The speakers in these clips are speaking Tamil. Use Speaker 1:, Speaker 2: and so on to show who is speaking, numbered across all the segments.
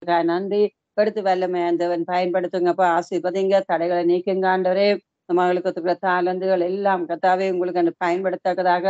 Speaker 1: செய்யறதுக்காக நன்றி. எடுத்து வல்லமை ஆண்டவன் பயன்படுத்துங்கப்பா. ஆசீர்வதிங்க. தடைகளை நீக்குங்க ஆண்டவரே. மகளுக்கு ஒத்துக்கிற தாளந்துகள் எல்லாம் கர்த்தாவே உங்களுக்கு அந்த பயன்படுத்தத்தக்கதாக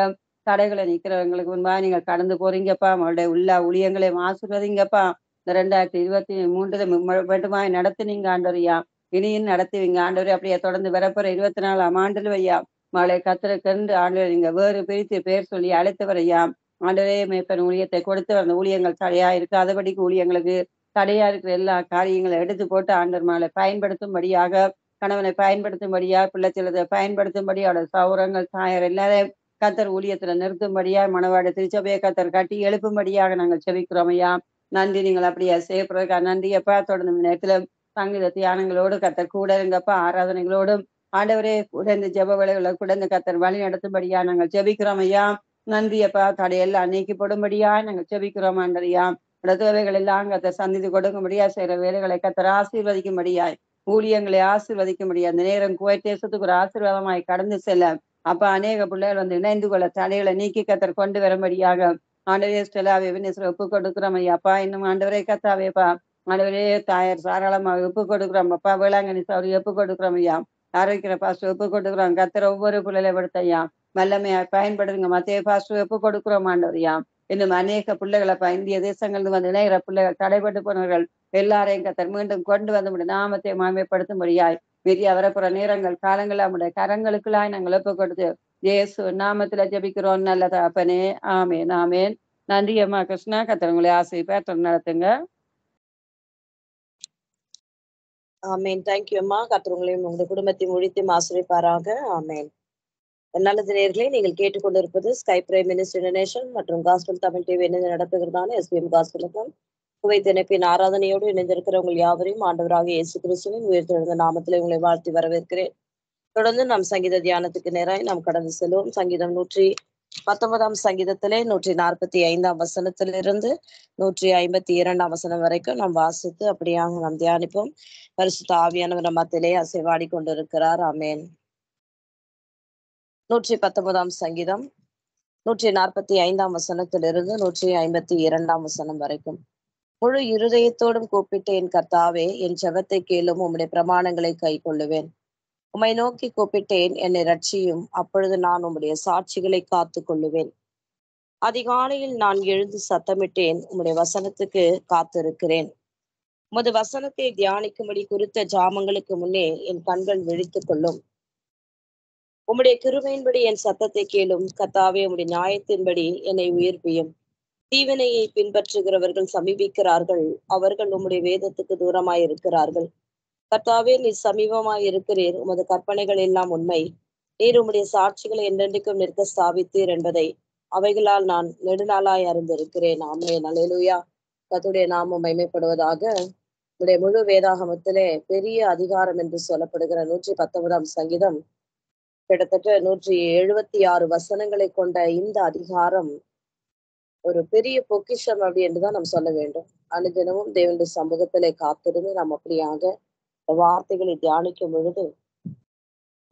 Speaker 1: தடைகளை நீக்கிறவங்களுக்கு முன்பாக நீங்க கடந்து போறீங்கப்பா. அவங்களுடைய உள்ள ஊழியங்களையும் ஆசீர்வதிங்கப்பா. இந்த 2023 மட்டுமாய் நடத்துனீங்க ஆண்டவரையா. இனியும் நடத்துவீங்க ஆண்டவரே. அப்படியே தொடர்ந்து வரப்போற 24ஆம் ஆண்டிலும் ஐயா மகளை கத்தருக்கென்று ஆண்டவரே நீங்க வேறு பிரித்து பேர் சொல்லி அழைத்தவர் ஐயா. ஆண்டவரே மேய்ப்பன் ஊழியத்தை கொடுத்து அந்த ஊழியங்கள் தடையா இருக்காதபடிக்கு ஊழியங்களுக்கு தடையா இருக்கிற எல்லா காரியங்களை எடுத்து போட்டு ஆண்டவர் மகளை பயன்படுத்தும்படியாக கணவனை பயன்படுத்தும்படியா பிள்ளைச்சலத்தை பயன்படுத்தும்படி அவருடைய சௌரங்கள் தாயர் எல்லாரையும் கத்தர் ஊழியத்துல நிறுத்தும்படியா மணவாட திருச்சபையை கத்தர் கட்டி எழுப்பும்படியாக நாங்கள் செபிக்கிறோம் ஐயா. நன்றி. நீங்கள் அப்படியா செய்யப்படுறதுக்கா நன்றி அப்பா. தொடர்ந்து நேரத்துல சங்கீத தியானங்களோடு கத்தர் கூட இருங்கப்பா. ஆராதனைகளோடும் ஆண்டவரே கூட இந்த ஜெப வேளைகளை கூட இந்த கத்தர் வழி நடத்தும்படியா நாங்கள் ஜெபிக்கிறோம் ஐயா. நன்றி அப்பா. தடையெல்லாம் நீக்கிப்படும்படியா நாங்கள் ஜெபிக்கிறோம் ஆண்டரியா. தேவைகள் எல்லாம் கத்தர் சந்தித்து கொடுக்கும்படியா செய்யற வேலைகளை கத்தர் ஆசீர்வதிக்கும்படியாய் ஊழியங்களை ஆசீர்வதிக்கும்படியா அந்த நேரம் குவைத் தேசத்துக்கு ஒரு ஆசீர்வாதமாய் கடந்து செல்ல அப்ப அநேக பிள்ளைகள் வந்து இணைந்து கொள்ள தடைகளை நீக்கி கத்தர் கொண்டு வரும்படியாக ஆண்டவரே ஸ்டெல்லாவை வினேஸ்வர ஒப்பு கொடுக்குறோம் ஐயா அப்பா. இன்னும் ஆண்டவரே கத்தாவேப்பா. ஆண்டவரே தாயார் சாராளமாக ஒப்பு கொடுக்குறோம் அப்பா. வேளாங்கண்ணி சௌரி ஒப்பு கொடுக்குறோம் ஐயா. ஆரோக்கிய பாஸ்டர் ஒப்பு கொடுக்குறோம். கத்தர் ஒவ்வொரு பிள்ளைகளை படுத்த ஐயா வல்லமையா பயன்படுத்துங்க. மத்திய பாஸ்டர் ஒப்பு கொடுக்குறோம் ஆண்டவரையா. இன்னும் அநேக பிள்ளைகளை இந்திய தேசங்கள்ல வந்து இணைகிற பிள்ளைகள் தடைப்பட்டு போனவர்கள் எல்லாரையும் கத்தர் மீண்டும் கொண்டு வந்து நாமத்தை மாமைப்படுத்தும்படியாய் பெரிய வரப்புற நேரங்கள் காலங்கள் நம்முடைய கரங்களுக்குள்ளாய் நாங்கள் ஒப்பு கொடுத்து இயேசு நாமத்துல ஜெபிக்கிறோம் நல்ல தகப்பனே. ஆமேன் ஆமேன். நன்றி அம்மா கிருஷ்ணா. கத்தர் உங்களை ஆசீர்வாதம் நடத்துங்க.
Speaker 2: ஆமேன். தேங்க்யூ அம்மா. கர்த்தர் உங்களையும் உங்களுடைய குடும்பத்தையும் முழித்தும் ஆசீர்வதிப்பாராக. ஆமேன். நல்லது நேயர்களே, நீங்கள் கேட்டுக்கொண்டிருப்பது ஸ்கை பிரைம் மினிஸ்ட்ரி இன்டர்நேஷனல் மற்றும் காஸ்பல் தமிழ் டிவி இணைந்து நடத்துகிறதான எஸ்பிஎம் காஸ்பலுக்கும் குவைத் இணைப்பின் ஆராதனையோடு இணைந்திருக்கிற உங்கள் யாவரையும் ஆண்டவராக இயேசு கிறிஸ்துவின் உயிர்த்தெழுந்த நாமத்தில் உங்களை வாழ்த்தி வரவேற்கிறேன். தொடர்ந்து நாம் சங்கீத தியானத்துக்கு நேராய் நாம் கடந்து செல்வோம். சங்கீதம் 119 சங்கீதத்திலே 145 வசனத்திலிருந்து 152 வசனம் வரைக்கும் நாம் வாசித்து அப்படியாக நாம் தியானிப்போம். பரிசுத்த ஆவியானவர் நம்மத்திலே அசைவாடி கொண்டிருக்கிறார். ஆமேன். 119 சங்கீதம் 145 வசனத்திலிருந்து 152 வசனம் வரைக்கும். முழு இருதயத்தோடும் கூப்பிட்டேன் கர்த்தாவே, என் ஜெபத்தை கேளும், உம்முடைய பிரமாணங்களை கை கொள்ளுவேன். உம்மை நோக்கி கூப்பிட்டேன், என்னை ரட்சியும், அப்பொழுது நான் உம்முடைய சாட்சிகளை காத்து கொள்ளுவேன். அதிகாலையில் நான் எழுந்து சத்தமிட்டேன், உம்முடைய வசனத்துக்கு காத்திருக்கிறேன். உமது வசனத்தை தியானிக்கும்படி குறித்த ஜாமங்களுக்கு முன்னே என் கண்கள் விழித்துக் கொள்ளும். உம்முடைய கிருபையின்படி என் சத்தத்தை கேளும் கர்த்தாவே, உம்முடைய நியாயத்தின்படி என்னை உயிர்ப்பியும். தீவினையை பின்பற்றுகிறவர்கள் சமீபிக்கிறார்கள், அவர்கள் உம்முடைய வேதத்துக்கு தூரமாயிருக்கிறார்கள். கர்த்தாவே, நீர் சமீபமாய் இருக்கிறீர், உமது கற்பனைகள் எல்லாம் உண்மை. நீர் உம்முடைய சாட்சிகளை என்றென்றைக்கும் நிற்க ஸ்தாபித்தீர் என்பதை அவைகளால் நான் நெடுநாளாய் அறிந்திருக்கிறேன். ஆமென். அல்லேலூயா. கர்த்தருடைய நாமம் மகிமைப்படுவதாக. உடைய முழு வேதாகமத்திலே பெரிய அதிகாரம் என்று சொல்லப்படுகிற 119 சங்கீதம் கிட்டத்தட்ட 176 வசனங்களை கொண்ட இந்த அதிகாரம் ஒரு பெரிய பொக்கிஷம் அப்படி என்றுதான் நாம் சொல்ல வேண்டும். அனுதினமும் தேவனுடைய சமூகத்திலே காத்திருந்து நாம் அப்படியாக வார்த்தைகளை தியானிக்கும் பொழுது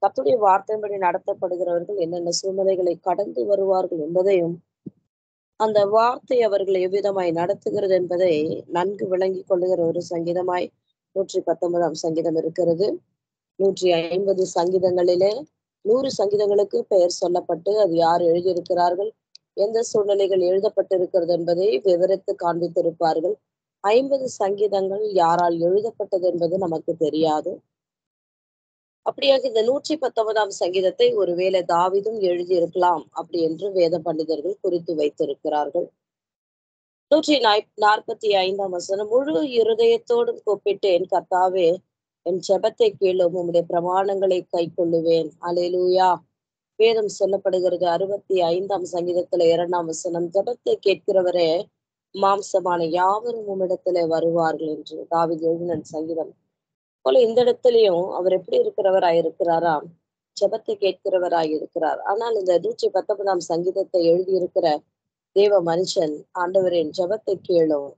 Speaker 2: கர்த்தருடைய வார்த்தையின்படி நடத்தப்படுகிறவர்கள் என்னென்ன சூழ்நிலைகளை கடந்து வருவார்கள் என்பதையும் அந்த வார்த்தை அவர்களை எவ்விதமாய் நடத்துகிறது என்பதை நன்கு விளங்கி கொள்ளுகிற ஒரு சங்கீதமாய் 119 சங்கீதம் இருக்கிறது. 150 சங்கீதங்களிலே 100 சங்கீதங்களுக்கு பெயர் சொல்லப்பட்டு அது யார் எழுதியிருக்கிறார்கள், எந்த சூழ்நிலைகள் எழுதப்பட்டிருக்கிறது என்பதை விவரித்து காண்பித்திருப்பார்கள். 50 சங்கீதங்கள் யாரால் எழுதப்பட்டது என்பது நமக்கு தெரியாது. அப்படியாக இந்த 119 சங்கீதத்தை ஒருவேளை தாவீதும் எழுதியிருக்கலாம் அப்படி என்று வேத பண்டிதர்கள் குறித்து வைத்திருக்கிறார்கள். 145 வசனம், முழு இருதயத்தோடும் கூப்பிட்டேன் கர்த்தாவே, என் ஜெபத்தை கேளும், உம்முடைய பிரமாணங்களை கை கொள்ளுவேன். அல்லேலூயா. வேதம் சொல்லப்படுகிறது 65 சங்கீதத்துல 2 வசனம், ஜெபத்தை கேட்கிறவரே மாம்சமான யாவரும் உம்மிடத்திலே வருவார்கள் என்று தாவீது எழுதின சங்கீதம் போல இந்த இடத்துலயும் அவர் எப்படி இருக்கிறவராய் இருக்கிறாராம், ஜெபத்தை கேட்கிறவராய் இருக்கிறார். ஆனால் இந்த 119 சங்கீதத்தை எழுதியிருக்கிற தேவ மனுஷன், ஆண்டவரின் ஜெபத்தை கேளும்,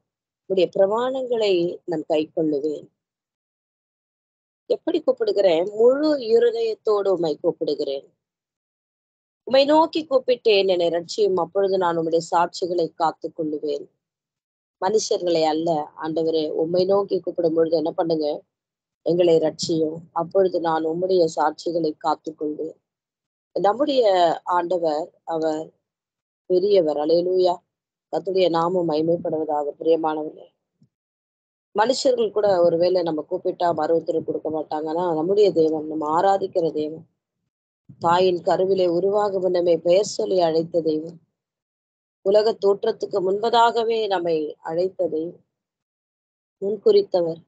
Speaker 2: உடைய பிரமாணங்களை நான் கை கொள்ளுவேன். எப்படி கூப்பிடுகிறேன்? முழு இருதயத்தோடு உம்மை கூப்பிடுகிறேன். உம்மை நோக்கி கூப்பிட்டேன், என்னை ரட்சியும், அப்பொழுது நான் உம்முடைய சாட்சிகளை காத்து கொள்ளுவேன். மனுஷர்களை அல்ல. ஆண்டவரே, உம்மை நோக்கி கூப்பிடும் பொழுது என்ன பண்ணுங்க, எங்களை ரட்சியும், அப்பொழுது நான் உம்முடைய சாட்சிகளை காத்துக்கொள்வேன். நம்முடைய ஆண்டவர் அவர் பெரியவர். அல்லேலூயா. கர்த்தருடைய நாமம் மகிமைப்படுவதாக. பிரியமானவர்களே, மனுஷர்கள் கூட ஒருவேளை நம்ம கூப்பிட்டா மறு உத்தரவு கொடுக்க மாட்டாங்க. ஆனா நம்முடைய தேவன், நம்ம ஆராதிக்கிற தேவன், தாயின் கருவிலே உருவாகும் முன்னமே பெயர் சொல்லி அழைத்த தெய்வம், உலக தோற்றத்துக்கு முன்பதாகவே நம்மை அழைத்த தெய்வம், முன்குறித்தவர்.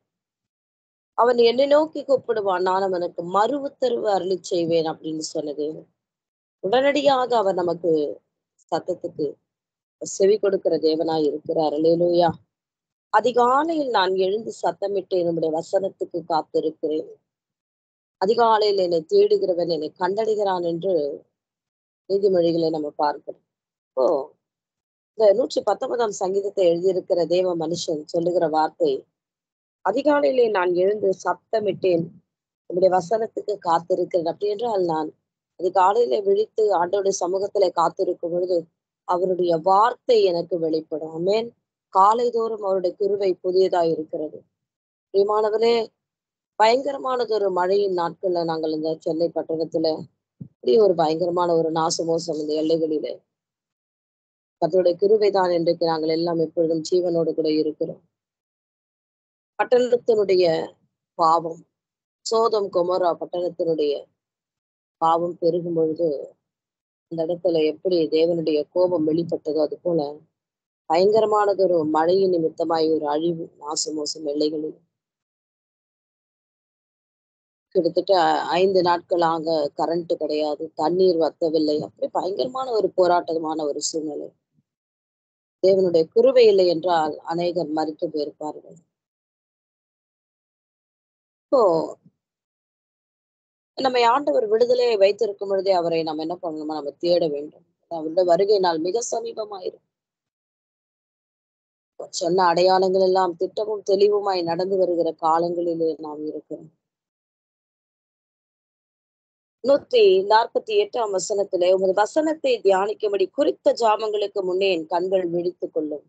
Speaker 2: அவன் என்னை நோக்கி கூப்பிடுவான், நான் அவனுக்கு மறு உத்தரவு அருளிச் செய்வேன் அப்படின்னு சொன்ன தேவன். உடனடியாக அவர் நமக்கு சத்தத்துக்கு செவி கொடுக்கிற தேவனாய் இருக்கிறார். அல்லேலூயா. அதிகாலையில் நான் எழுந்து சத்தமிட்டு என்னுடைய வசனத்துக்கு காத்திருக்கிறேன். அதிகாலையில் என்னை தேடுகிறவன் என்னை கண்டடைகிறான் என்று நீதிமொழிகளை நம்ம பார்க்கிறோம். இப்போ இந்த 119ஆம் சங்கீதத்தை எழுதியிருக்கிற தேவ மனுஷன் சொல்லுகிற வார்த்தை, அதிகாலையிலே நான் எழுந்து சத்தமிட்டேன், உங்களுடைய வசனத்துக்கு காத்திருக்கிறேன். அப்படி என்றால் நான் அதிகாலையில விழித்து ஆண்டவருடைய சமூகத்திலே காத்திருக்கும் பொழுது அவருடைய வார்த்தை எனக்கு வெளிப்படும். ஆமென். காலைதோறும் அவருடைய கிருபை புதியதாய் இருக்கிறது. பிரியமானவரே, பயங்கரமானது ஒரு மழையின் நாட்கள்ல நாங்கள் இந்த சென்னை பட்டணத்துல இப்படி ஒரு பயங்கரமான ஒரு நாசமோசம் இந்த எல்லைகளிலே. கர்த்தருடைய கிருபைதான் இன்றைக்கு நாங்கள் எல்லாம் எப்பொழுதும் ஜீவனோடு கூட இருக்கிறோம். பட்டணத்தினுடைய பாவம், சோதம் கொமோரா பட்டணத்தினுடைய பாவம் பெருகும் பொழுது அந்த இடத்துல எப்படி தேவனுடைய கோபம் வெளிப்பட்டதோ அது போல பயங்கரமானது ஒரு மழையின் நிமித்தமாய் ஒரு அழிவு, நாசமோசம் எல்லைகளில். கிட்டத்தட்ட 5 நாட்களாக கரண்ட் கிடையாது, தண்ணீர் வத்தவில்லை. அப்படி பயங்கரமான ஒரு போராட்டமான ஒரு சூழ்நிலை. தேவனுடைய கிருபை இல்லை என்றால் அநேகர் மரித்து போயிருப்பார்கள். இப்போ நம்மை ஆண்டவர் விடுதலையை வைத்திருக்கும் பொழுதே அவரை நம்ம என்ன பண்ணணுமா, நம்ம தேட வேண்டும். அவருடைய வருகை நாள் மிக சமீபமாயிரும். சொன்ன அடையாளங்கள் எல்லாம் திட்டமும் தெளிவுமாய் நடந்து வருகிற காலங்களிலே நாம் இருக்கிறோம். 148ஆம் வசனத்திலே, உமது வசனத்தை தியானிக்கும்படி குறித்த ஜாமங்களுக்கு முன்னே என் கண்கள் விழித்துக் கொள்ளும்.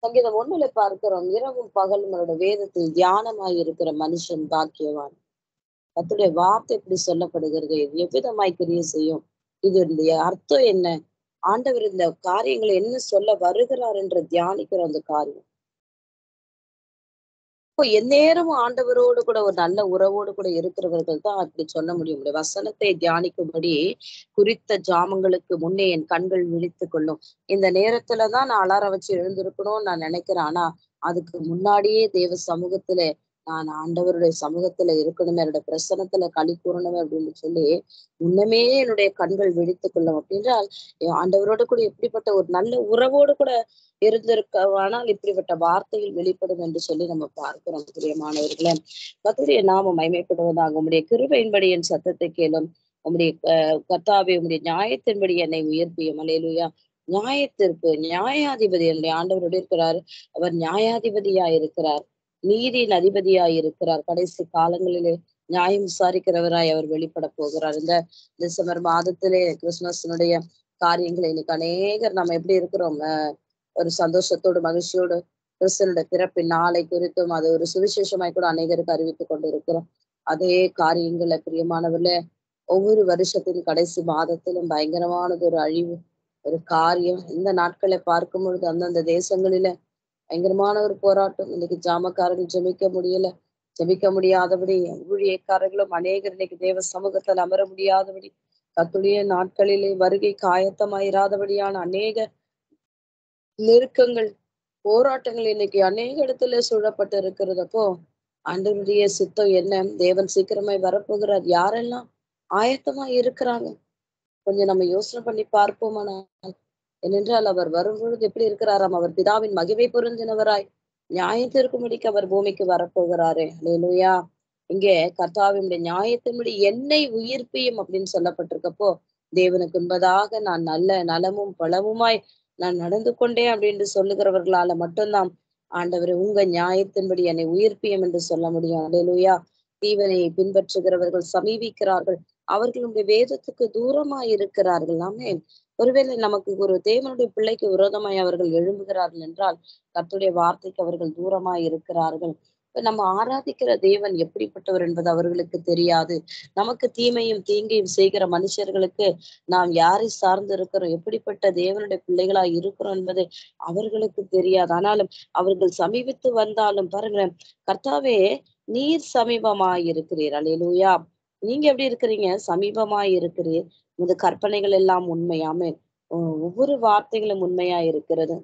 Speaker 2: சங்கீதம் 1 பார்க்கிறோம், இரவும் பகலும் அவருடைய வேதத்தில் தியானமாய் இருக்கிற மனுஷன் பாக்கியவான். கர்த்தருடைய வார்த்தை எப்படி சொல்லப்படுகிறது, எவ்விதமாய் கிரியை செய்யும், இதனுடைய அர்த்தம் என்ன, ஆண்டவர் இந்த காரியங்களை என்ன சொல்ல வருகிறார் என்று தியானிக்கிற அந்த காரியம். இப்போ எந்நேரமும் ஆண்டவரோடு கூட ஒரு நல்ல உறவோடு கூட இருக்கிறவர்கள் தான் அப்படி சொல்ல முடியும். வசனத்தை தியானிக்கும்படி குறித்த ஜாமங்களுக்கு முன்னே என் கண்கள் விழித்துக் கொள்ளும். இந்த நேரத்துலதான் நான் அலாரம் வச்சு எழுந்திருக்கணும்னு நான் நினைக்கிறேன். ஆனா அதுக்கு முன்னாடியே தேவ சமூகத்துல நான் ஆண்டவருடைய சமூகத்துல இருக்கணுமே, என்னோட பிரசனத்துல களி கூறணுமே அப்படின்னு சொல்லி முன்னமே என்னுடைய கண்கள் விழித்துக் கொள்ளும். அப்படின்றால் ஆண்டவரோடு கூட எப்படிப்பட்ட ஒரு நல்ல உறவோடு கூட இருந்திருக்கவானால் இப்படிப்பட்ட வார்த்தைகள் வெளிப்படும் என்று சொல்லி நம்ம பார்க்கிறோம். பிரியமானவர்களே, கர்த்தருடைய நாமம் மகிமைப்படுவதாக. உம்முடைய கிருபையின்படி என் சத்தத்தை கேளும். உம்முடைய கர்த்தாவே, உம்முடைய நியாயத்தின்படி என்னை உயர்ப்பியும். அல்லேலூயா. நியாயத்திற்கு நியாயாதிபதி என்னுடைய ஆண்டவரோடு இருக்கிறார். அவர் நியாயாதிபதியாய் இருக்கிறார், நீதியின் அதிபதியாய் இருக்கிறார். கடைசி காலங்களிலே நியாயம் விசாரிக்கிறவராய் அவர் வெளிப்பட போகிறார். இந்த டிசம்பர் மாதத்திலே கிறிஸ்துமஸினுடைய காரியங்களை இன்னைக்கு அநேகர் நம்ம எப்படி இருக்கிறோம், ஒரு சந்தோஷத்தோடு மகிழ்ச்சியோடு கிறிஸ்தனுடைய பிறப்பின் நாளை குறித்தும் அது ஒரு சுவிசேஷமாய் கூட அநேகருக்கு அறிவித்துக் கொண்டு இருக்கிறோம். அதே காரியங்களை பிரியமானவர்களே, ஒவ்வொரு வருஷத்தின் கடைசி மாதத்திலும் பயங்கரமானது ஒரு அழிவு, ஒரு காரியம். இந்த நாட்களை பார்க்கும் பொழுது அந்தந்த தேசங்களில பயங்கரமான ஒரு போராட்டம். இன்னைக்கு ஜாமக்காரர்கள் ஜெபிக்க முடியல, ஜெபிக்க முடியாதபடி ஊழியக்காரர்களும் அநேகர் இன்னைக்கு தேவ சமூகத்தில் அமர முடியாதபடி, கர்த்தருடைய நாட்களிலே வருகைக்கு ஆயத்தமாயிராதபடியான அநேக நெருக்கங்கள், போராட்டங்கள் இன்னைக்கு அநேக இடத்துல சூழப்பட்டு இருக்கிறதப்போ ஆண்டவருடைய சித்தம் என்ன, தேவன் சீக்கிரமாய் வரப்போகிறார், யாரெல்லாம் ஆயத்தமா இருக்கிறாங்க கொஞ்சம் நம்ம யோசனை பண்ணி பார்ப்போமானால். ஏனென்றால் அவர் வரும்பொழுது எப்படி இருக்கிறாராம், அவர் பிதாவின் மகிமை பொருந்தினவராய் நியாயத்திற்கும்படிக்கு அவர் பூமிக்கு வரப்போகிறாரே. அல்லேலூயா. இங்கே கர்த்தாவினுடைய நியாயத்தின்படி என்னை உயிர்ப்பியும் அப்படின்னு சொல்லப்பட்டிருக்கப்போ, தேவனுக்கு என்பதாக நான் நல்ல நலமும் பலமுமாய் நான் நடந்து கொண்டேன் அப்படின்னு சொல்லுகிறவர்களால மட்டும்தான் ஆண்டவரை உங்க நியாயத்தின்படி என்னை உயிர்ப்பியும் என்று சொல்ல முடியும். அல்லேலூயா. தீவனை பின்பற்றுகிறவர்கள் சமீபிக்கிறார்கள், அவர்களுடைய வேதத்துக்கு தூரமாய் இருக்கிறார்கள். ஆமென். ஒருவேளை நமக்கு ஒரு தேவனுடைய பிள்ளைக்கு விரோதமாய் அவர்கள் எழும்புகிறார்கள் என்றால் கர்த்தருடைய வார்த்தைக்கு அவர்கள் தூரமாய் இருக்கிறார்கள். இப்ப நம்ம ஆராதிக்கிற தேவன் எப்படிப்பட்டவர் என்பது அவர்களுக்கு தெரியாது. நமக்கு தீமையும் தீங்கையும் செய்கிற மனுஷர்களுக்கு நாம் யாரை சார்ந்து இருக்கிறோம், எப்படிப்பட்ட தேவனுடைய பிள்ளைகளாய் இருக்கிறோம் என்பது அவர்களுக்கு தெரியாது. ஆனாலும் அவர்கள் சமீபித்து வந்தாலும் பாருங்களேன், கர்த்தாவே நீர் சமீபமாய் இருக்கிறீர். அல்லேலூயா. நீங்க எப்படி இருக்கிறீங்க? சமீபமாய் இருக்கிறீர். உமது கற்பனைகள் எல்லாம் உண்மையாமே. ஒவ்வொரு வார்த்தைகளும் உண்மையா இருக்கிறது.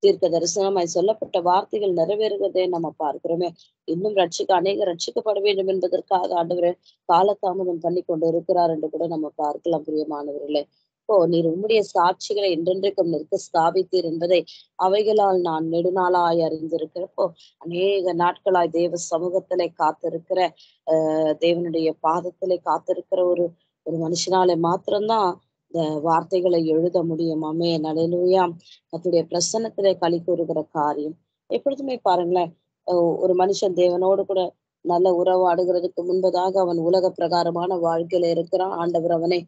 Speaker 2: தீர்க்க தரிசனமாய் சொல்லப்பட்ட வார்த்தைகள் நிறைவேறுகிறதை நம்ம பார்க்கிறோமே. இன்னும் அநேகர் ரட்சிக்கப்பட வேண்டும் என்பதற்காக ஆண்டவரே காலதாமதம் பண்ணி கொண்டு இருக்கிறார் என்று கூட நம்ம பார்க்கலாம் பிரியமானவர்களே. இப்போ நீர் உம்முடைய சாட்சிகளை என்றென்றைக்கும் நிற்க ஸ்தாபித்தீர் என்பதை அவைகளால் நான் நெடுநாளாய் அறிந்திருக்கிறப்போ அநேக நாட்களாய் தேவ சமூகத்திலே காத்திருக்கிற தேவனுடைய பாதத்திலே காத்திருக்கிற ஒரு ஒரு மனுஷனாலே மாத்திரம்தான் இந்த வார்த்தைகளை எழுத முடியும். ஆமென். அல்லேலூயா. கர்த்தருடைய பிரசன்னத்திலே களி கூறுகிற காரியம் எப்பொழுதுமே பாருங்களேன். ஒரு மனுஷன் தேவனோடு கூட நல்ல உறவாடுகிறதுக்கு முன்பதாக அவன் உலக பிரகாரமான வாழ்க்கையில இருக்கிறான். ஆண்டவர் அவனை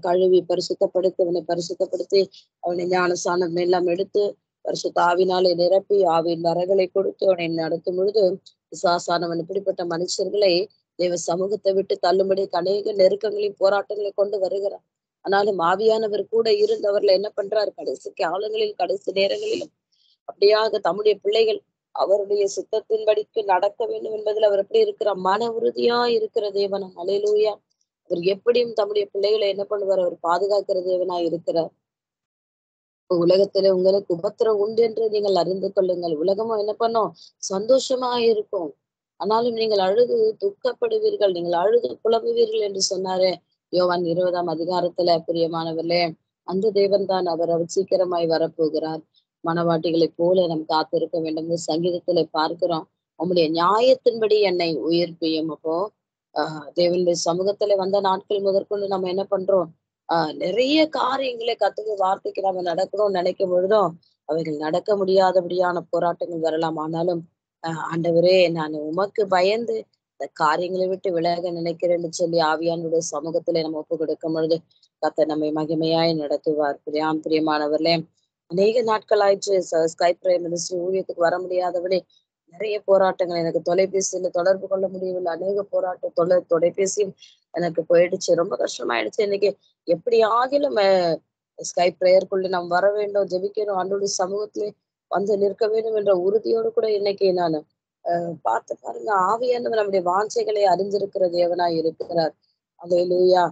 Speaker 2: கழுவி பரிசுத்தப்படுத்தி அவனை ஞானசானம் எல்லாம் எடுத்து பரிசுத்த ஆவினாலே நிரப்பி ஆவியின் வரங்களை கொடுத்து அவனை நடத்தும் பொழுது பிசாசானவன் இப்படிப்பட்ட மனுஷர்களை தேவ சமூகத்தை விட்டு தள்ளும்படி அநேக நெருக்கங்களையும் போராட்டங்களை கொண்டு வருகிறார். ஆனாலும் ஆவியானவர் கூட இருந்தவர்களை என்ன பண்றாரு? கடைசி காலங்களில் கடைசி நேரங்களிலும் அப்படியாக தம்முடைய பிள்ளைகள் அவருடைய சித்தத்தின்படிக்கு நடக்க வேண்டும் என்பதில் அவர் எப்படி இருக்கிறார்? மன உறுதியா இருக்கிற தேவன். அல்லேலூயா. அவர் எப்படியும் தம்முடைய பிள்ளைகளை என்ன பண்ணுவார்? அவர் பாதுகாக்கிற தேவனா இருக்கிறார். உலகத்திலே உங்களுக்கு உபத்திரம் உண்டு என்று நீங்கள் அறிந்து கொள்ளுங்கள். உலகமும் என்ன பண்ணும்? சந்தோஷமா இருக்கும். ஆனாலும் நீங்கள் அழுது துக்கப்படுவீர்கள், நீங்கள் அழுது புலம்புவீர்கள் என்று சொன்னாரே யோவான் 20ஆம் அதிகாரத்துல. பிரியமானவர்களே, அந்த தேவன் தான் அவர் சீக்கிரமாய் வரப்போகிறார். மணவாட்டிகளைப் போல நாம் காத்திருக்க வேண்டும். சங்கீதத்திலே பார்க்கிறோம், உம்முடைய நியாயத்தின்படி என்னை உயிர்ப்பியும். அப்போ தேவனுடைய சமூகத்துல வந்த நாட்கள் முதற்கொண்டு நம்ம என்ன பண்றோம்? நிறைய காரியங்களை கத்துக்க வார்த்தைக்கு நம்ம நடக்கணும்னு நினைக்கும் பொழுதும் அவைகள் நடக்க முடியாதபடியான போராட்டங்கள் வரலாம். ஆனாலும் ஆண்டவரே, நான் உமக்கு பயந்து இந்த காரியங்களை விட்டு விலக நினைக்கிறேன்னு சொல்லி ஆவியானுடைய சமூகத்திலே நம்ம ஒப்பு கொடுக்கும் பொழுது கர்த்தர் நம்மை மகிமையாய் நடத்துவார். பிரியமானவர்களே, அநேக நாட்கள் ஆயிடுச்சு ஸ்கை பிரேயர் மினிஸ்ட்ரி ஊழியத்துக்கு வர முடியாதபடி நிறைய போராட்டங்கள். எனக்கு தொலைபேசியில தொடர்பு கொள்ள முடியவில்லை. அநேக போராட்டம் தொலைபேசியும் எனக்கு போயிடுச்சு. ரொம்ப கஷ்டமாயிடுச்சு. இன்னைக்கு எப்படி ஆகிலும் ஸ்கை பிரேயருக்குள்ள நாம் வர வேண்டும், ஜெபிக்கணும், ஆண்டவருடைய சமூகத்திலே வந்து நிற்க வேண்டும் என்ற உறுதியோடு கூட இன்னைக்கு நான் பார்த்து பாருங்க, ஆவியானவர் நம்முடைய வாஞ்சைகளை அறிந்திருக்கிற தேவனாய் இருக்கிறார். அல்லேலூயா.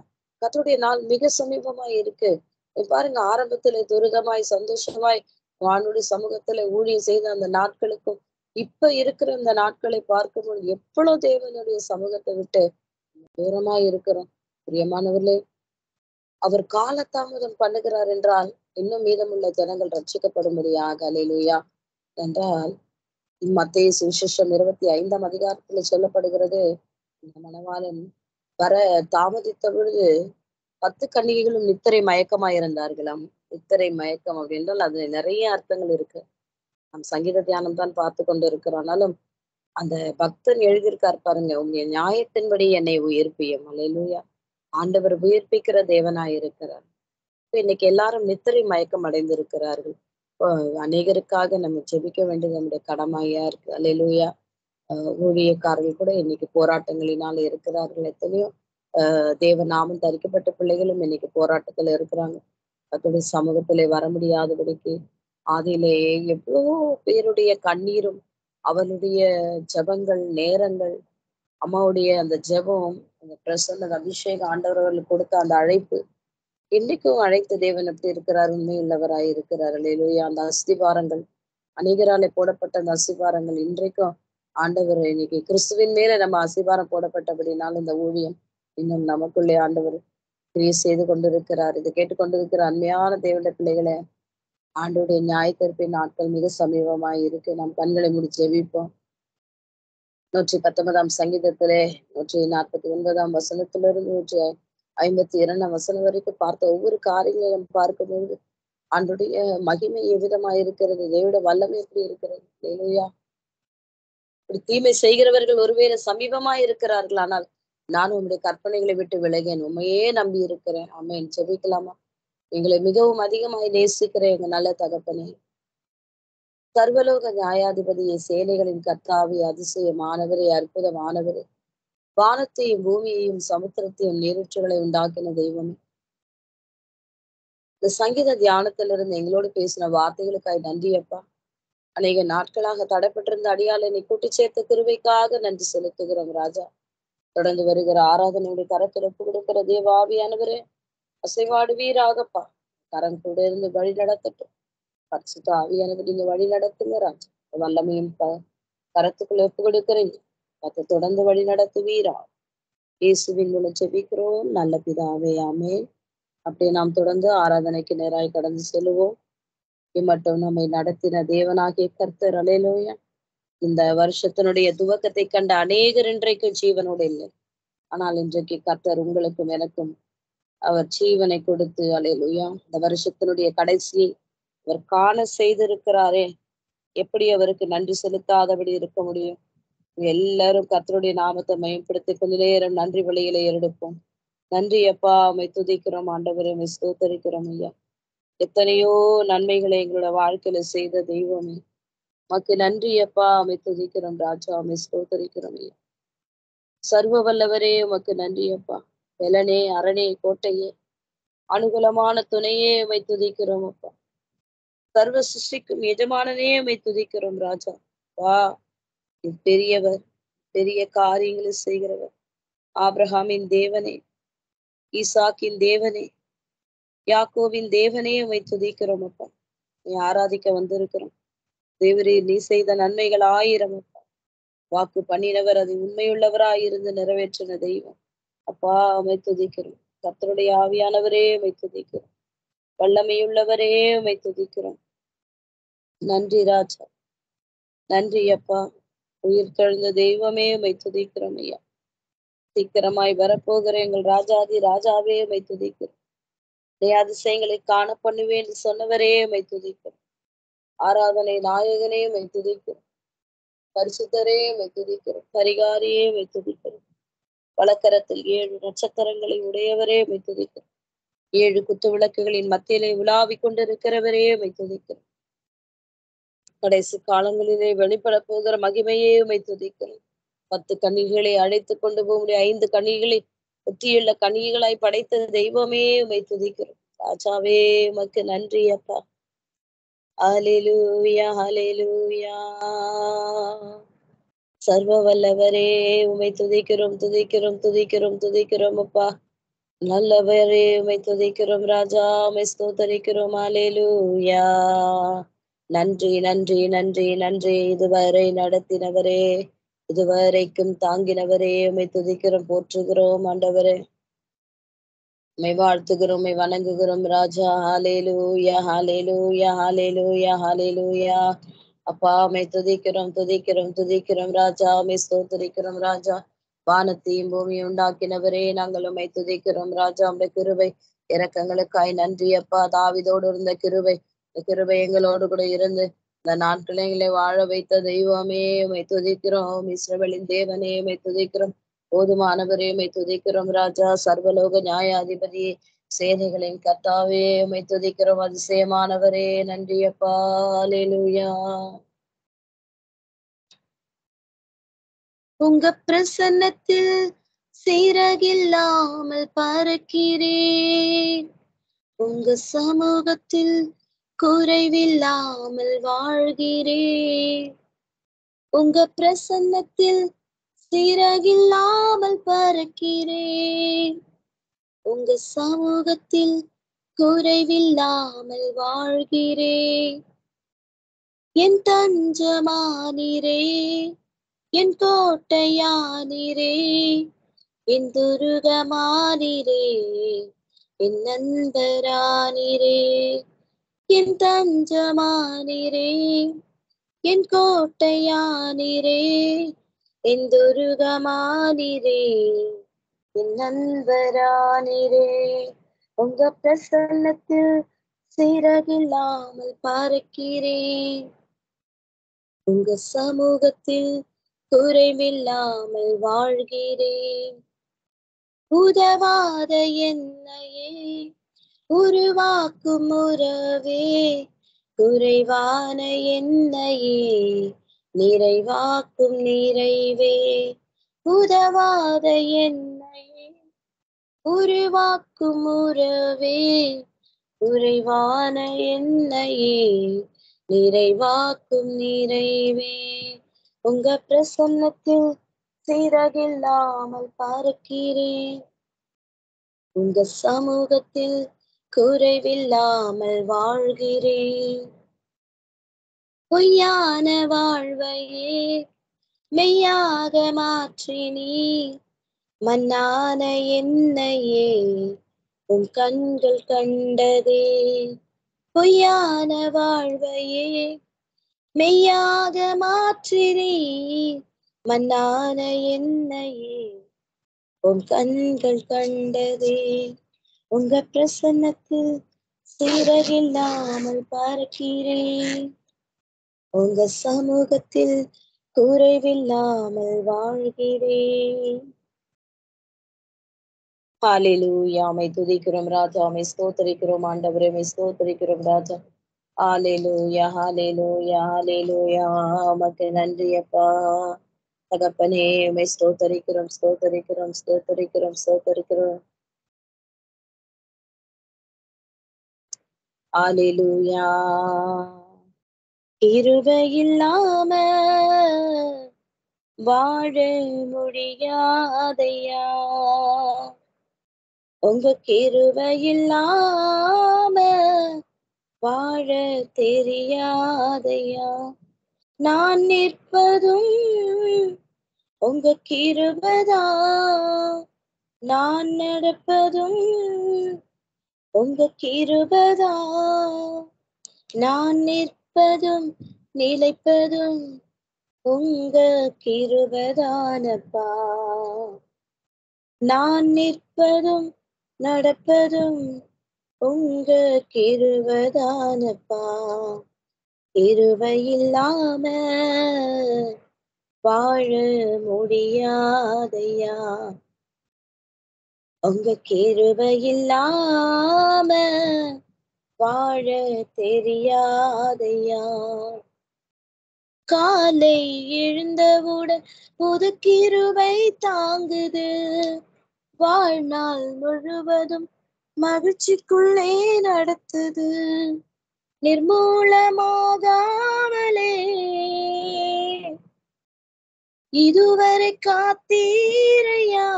Speaker 2: கர்த்தருடைய நாள் மிக சமீபமாய் இருக்கு. பாருங்க, ஆரம்பத்திலே துரிதமாய் சந்தோஷமாய் வானுடைய சமூகத்துல ஊழியம் செய்த அந்த நாட்களுக்கும் இப்ப இருக்கிற இந்த நாட்களை பார்க்கும்போது எவ்வளவு தேவனுடைய சமூகத்தை விட்டு தூரமாய் இருக்கிறோம். பிரியமானவர்களே, அவர் காலதாமதம் பண்ணுகிறார் என்றால் இன்னும் மீதமுள்ள ஜனங்கள் ரட்சிக்கப்படும்படியாக. அல்லேலூயா. என்றால் மத்தேயு சுவிசேஷம் 25ஆம் அதிகாரத்துல சொல்லப்படுகிறது, இந்த மணவாளன் வர தாமதித்த பொழுது 10 கன்னிகைகளும் நித்திரை மயக்கமாய் இருந்தார்களாம். நித்திரை மயக்கம் அப்படின்றால் அது நிறைய அர்த்தங்கள் இருக்கு. நம் சங்கீத தியானம் தான் பார்த்து கொண்டு இருக்கிறோம். ஆனாலும் அந்த பக்தன் எழுதியிருக்கார் பாருங்க, உங்க நியாயத்தின்படி என்னை உயிர்ப்பியும். அல்லேலூயா. ஆண்டவர் உயிர்ப்பிக்கிற தேவனாய் இருக்கிறார். இன்னைக்கு எல்லாரும் நித்திரை மயக்கம் அடைந்திருக்கிறார்கள். அநேகருக்காக நம்ம ஜெபிக்க வேண்டியது நம்முடைய கடமையா இருக்கு. அல்லேலூயா. ஊழியக்காரர்கள் கூட இன்னைக்கு போராட்டங்களினால இருக்கிறார்கள். எத்தனையோ தேவ நாமம் தரிக்கப்பட்ட பிள்ளைகளும் இன்னைக்கு போராட்டத்துல இருக்கிறாங்க. கர்த்தருடைய சமூகத்திலே வர முடியாதபடிக்கு ஆதியிலேயே எவ்வளவோ பேருடைய கண்ணீரும் அவளுடைய ஜெபங்கள் நேரங்கள், அம்மாவுடைய அந்த ஜெபம், அந்த பிரசன்ன அபிஷேகம், ஆண்டவர் அவர்களுக்கு கொடுத்த அந்த அழைப்பு, இன்னைக்கும் அழைத்த தேவன் எப்படி இருக்கிறார்? உண்மையுள்ளவராய் இருக்கிறார். அல்லேலூயா. அந்த அஸ்திபாரங்கள், அநேகராலே போடப்பட்ட அந்த அஸ்திபாரங்கள் இன்றைக்கும் ஆண்டவர் இன்னைக்கு கிறிஸ்துவின் மேல நம்ம அஸ்திபாரம் போடப்பட்டபடினால இந்த ஊழியம் இன்னும் நமக்குள்ளே ஆண்டவர் கிரியை செய்து கொண்டிருக்கிறார். இதை கேட்டுக்கொண்டிருக்கிற அருமையான தேவனுடைய பிள்ளைகளே, ஆண்டவருடைய நியாயத்தீர்ப்பின் நாட்கள் மிக சமீபமாய் இருக்கு. நாம் கண்களை மூடி ஜெபிப்போம். 119ஆம் சங்கீதத்திலே 149ஆம் வசனத்திலிருந்து 152ஆம் வசனம் வரைக்கும் பார்த்த ஒவ்வொரு காரியங்களையும் பார்க்கும் பொழுது ஆண்டுடைய மகிமை எவ்விதமாய் இருக்கிறது, தேவனுடைய வல்லமை எப்படி இருக்கிறது. அல்லேலூயா. இப்படி தீமை செய்கிறவர்கள் ஒருவேளை சமீபமாய் இருக்கிறார்கள், ஆனால் நான் உம்முடைய கற்பனைகளை விட்டு விலகேன், உண்மையே நம்பி இருக்கிறேன். ஆமென். ஜெபிக்கலாமா? எங்களை மிகவும் அதிகமாய் நேசிக்கிற எங்க நல்ல தகப்பனே, சர்வலோக நியாயாதிபதியை, சேனைகளின் கர்த்தாவே, அதிசயமானவரே, அற்புதமானவரே, வானத்தையும் பூமியையும் சமுத்திரத்தையும் நீரூற்றுகளை உண்டாக்கின தெய்வமே, இந்த சங்கீத தியானத்திலிருந்து எங்களோடு பேசின வார்த்தைகளுக்காய் நன்றி அப்பா. அநேக நாட்களாக தடைப்பட்டிருந்த அடியாளனை கூட்டி சேர்த்த கிருபைக்காக நன்றி செலுத்துகிறோம் ராஜா. தொடர்ந்து வருகிற ஆராதனையுடைய கரத்தில் ஒப்பு கொடுக்கிற தேவாவியானவரே, அசைவாடுவீராகப்பா. கரம் கூட இருந்து வழி நடத்தட்டும். பரிசுத்த ஆவியானவர் நீங்க வழி நடத்துங்க ராஜா. வல்லமையும் கரத்துக்குள்ள ஒப்பு கொடுக்கிறீங்க. அதை தொடர்ந்து வழி நடத்துவீரா. இயேசுவின் மூலம் ஜெபிக்கிறோம் நல்ல பிதாவே, ஆமென். அப்படியே நாம் தொடர்ந்து ஆராதனைக்கு நேராய் கடந்து செல்லுவோம். இம்மட்டும் நம்மை நடத்தின தேவனாகிய கர்த்தர், அல்லேலூயா. இந்த வருஷத்தினுடைய துவக்கத்தை கண்ட அநேகர் இன்றைக்கு ஜீவனோடு இல்லை. ஆனால் இன்றைக்கு கர்த்தர் உங்களுக்கும் எனக்கும் அவர் ஜீவனை கொடுத்து, அல்லேலூயா, இந்த வருஷத்தினுடைய கடைசியை அவர் காண செய்திருக்கிறாரே. எப்படி அவருக்கு நன்றி செலுத்தாதபடி இருக்க முடியும்? எல்லாரும் கர்த்தருடைய நாமத்தை மயப்படுத்தி கொஞ்ச நேரம் நன்றி வழியில எடுப்போம். நன்றி அப்பா, உம்மை துதிக்கிறோம் ஆண்டவரே, உம்மை ஸ்தோத்தரிக்கிறோம் ஐயா. எத்தனையோ நன்மைகளை எங்களோட வாழ்க்கையில செய்த தெய்வமே, உமக்கு நன்றி அப்பா, உம்மை துதிக்கிறோம் ராஜா, உம்மை ஸ்தோத்தரிக்கிறோம் ஐயா. சர்வ வல்லவரே, உமக்கு நன்றி அப்பா. வெலனே, அரணே, கோட்டையே, அனுகூலமான துணையே, உம்மை துதிக்கிறோம் அப்பா. சர்வ சிருஷ்டிக்கும் எஜமானனே, உம்மை துதிக்கிறோம் ராஜா. வா, பெரியவர், பெரிய காரியங்களை செய்கிறவர். ஆபிரகாமின் தேவனே, ஈசாக்கின் தேவனே, யாக்கோவின் தேவனே, உம்மை துதிக்கிறோம் அப்பா. நீ ஆராதிக்க வந்திருக்கிறோம். தேவரே, நீ செய்த நன்மைகள் 1000 அப்பா. வாக்கு பண்ணினவர் அது உண்மையுள்ளவராயிருந்து நிறைவேற்றின தெய்வம் அப்பா, உம்மை துதிக்கிறோம். கர்த்தருடைய ஆவியானவரே, உம்மை துதிக்கிறோம். வல்லமையுள்ளவரே, உம்மை துதிக்கிறோம். நன்றி ராஜா, நன்றி அப்பா. உயிர் தெழுந்த தெய்வமே, உம்மை துதிக்கிறோம் ஐயா. சீக்கிரமாய் வரப்போகிற எங்கள் ராஜாதி ராஜாவே, உம்மை துதிக்கிறோம். நீ அதிசயங்களை காண பண்ணுவேன் சொன்னவரே, உம்மை துதிக்கிறோம். ஆராதனை நாயகனே, உம்மை துதிக்கிறோம். பரிசுத்தரே, உம்மை துதிக்கிறோம். பரிகாரியே, உம்மை துதிக்கிறோம். வலக்கரத்தில் 7 நட்சத்திரங்களை உடையவரே, உம்மை துதிக்கிறோம். 7 குத்து விளக்குகளின் மத்தியிலே உலாவிக் கொண்டிருக்கிறவரே, உம்மை துதிக்கிறோம். கடைசி காலங்களிலே வெளிப்பட போகிற மகிமையே, உம்மை துதிக்கிறோம். 10 கன்னிகளை அழைத்துக் கொண்டு போக 5 கன்னிகளை ஒற்றியுள்ள கன்னிகளாய் படைத்த தெய்வமே, உம்மை துதிக்கிறோம். ராஜாவே, உமக்கு நன்றி அப்பா. ஹல்லேலூயா, ஹல்லேலூயா. சர்வ வல்லவரே, உம்மை துதிக்கிறோம், துதிக்கிறோம், துதிக்கிறோம், துதிக்கிறோம் அப்பா. நல்லவரே, உம்மை துதிக்கிறோம் ராஜா, உம்மை ஸ்தோத்தரிக்கிறோம். ஹல்லேலூயா. நன்றி, நன்றி, நன்றி, நன்றி. இதுவரை நடத்தினவரே, இதுவரைக்கும் தாங்கினவரே, உம்மை துதிக்கிறோம், போற்றுகிறோம் ஆண்டவரே. உம்மை வாழ்த்துகிறோம், உம்மை வணங்குகிறோம் ராஜா. ஹல்லேலூயா, ஹல்லேலூயா, ஹல்லேலூயா, ஹல்லேலூயா. அப்பா, உம்மை துதிக்கிறோம், துதிக்கிறோம், துதிக்கிறோம் ராஜா, உம்மை ஸ்தோத்தரிக்கிறோம் ராஜா. வானத்தையும் பூமியை உண்டாக்கினவரே, நாங்கள் உம்மை துதிக்கிறோம் ராஜா. உம்முடைய கிருபை இரக்கங்களுக்காய் நன்றி அப்பா. தாவீதோடு இருந்த கிருபை, இந்த கிருபை எங்களோடு கூட இருந்து இந்த நாட்களை எங்களை வாழ வைத்த தெய்வமே, உம்மை துதிக்கிறோம். இஸ்ரவேலின் தேவனே, உம்மை துதிக்கிறோம். போதுமானவரே, உம்மை துதிக்கிறோம் ராஜா. சர்வலோக நியாயாதிபதி, சேனைகளின் கர்த்தாவே, உம்மை துதிக்கிறோம். அதிசயமானவரே, நன்றி அப்பா. அல்லேலூயா. உங்க பிரசன்னத்தில் சீரகில்லாமல் பறக்கிறேன். உங்க சமூகத்தில் குறைவில்லாமல் வாழ்கிறேன். உங்க பிரசன்னத்தில் சீரகில்லாமல் பறக்கிறேன். உங்க சமூகத்தில் குறைவில்லாமல் வாழ்கிறேன். என் தஞ்சமானீரே, என் கோட்டையானீரே, என் துருகமானீரே, என் நண்பரானீரே. என் தஞ்சமானீரே, என் கோட்டையானீரே, என் துருகமானீரே, என் நண்பரானீரே. உங்க பிரசன்னத்தில் சிறகில்லாமல் பறக்கிறேன். உங்க சமூகத்தில் குறைவில்லாமல் வாழ்கிறேன். உதவாத என்னையே உருவாக்கும் உறவே குறைவான என்னையே நிறைவாக்கும் நிறைவே உதவாத என்னையே உருவாக்கும் உறவே குறைவான என்னையே நிறைவாக்கும் நிறைவே உங்க பிரசன்னத்தில் சிறகில்லாமல் பார்க்கிறேன். உங்க சமூகத்தில் குறைவில்லாமல் வாழ்கிறேன். பொய்யான வாழ்வையே மெய்யாக மாற்றினீ மன்னான என்னையே உன் கண்கள் கண்டதே. பொய்யான வாழ்வையே மெய்யாக மாற்றினீ மன்னான என்னையே உன் கண்கள் கண்டதே. உங்க பிரசன்னத்தில் சிறகில்லாமல் பார்க்கிறேன். உங்க சமூகத்தில் குறைவில்லாமல் வாழ்கிறேன். ஹalleluya. மை துதிக்கிறோம் ராஜா, மை ஸ்தோத்திரிக்கிறோம் ஆண்டவரே, மை ஸ்தோத்திரிக்கிறோம் ராஜா. ஹalleluya, ஹalleluya, ஹalleluya. உமக்கு நன்றி அப்பா தகப்பனே, மை ஸ்தோத்திரிக்கிறோம், ஸ்தோத்திரிக்கிறோம், ஸ்தோத்திரிக்கிறோம், ஸ்தோத்திரிக்கிறோம். ஹalleluya. கிருபை இல்லாம வாழ முடியாதையா, உங்க கிருபை இல்லாம வாழ தெரியாதையா. நான் நிற்பதும் உங்க கிருபைதா, நான் நடப்பதும் உங்க கிருபைதா. நான் நிற்பதும் நிலைப்பதும் உங்க கிருபைதானப்பா. நான் நிற்பதும் நடப்பதும் உங்க கிருபைதானப்பா. கிருபை இல்லாம வாழ முடியாதையா, உங்க கிருபை இல்லாம வாழ தெரியாதையா. காலை எழுந்தவுடன் புது கிருபை தாங்குது, வாழ்நாள் முழுவதும் மகிழ்ச்சிக்குள்ளே நடத்துது. நிர்மூலமாகாமலே இதுவரை காத்தீரையா,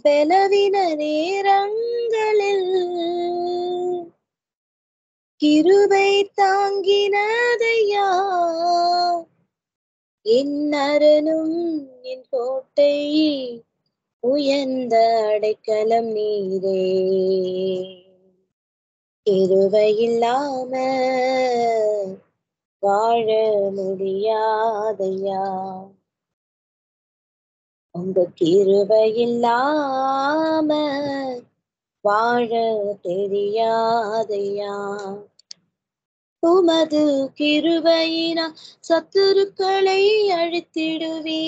Speaker 2: பலவீன நேரங்களில் கிருபை தாங்கினதையா. என் அரணும் என் கோட்டை உயர்ந்த அடைக்கலம் நீரே. கிருபை இல்லாம வாழ முடியாதையா, உங்க கிருபை இல்லாம வாழ தெரியாதையா. உமது கிருபையினா சத்துருக்களை அழித்திடுவே,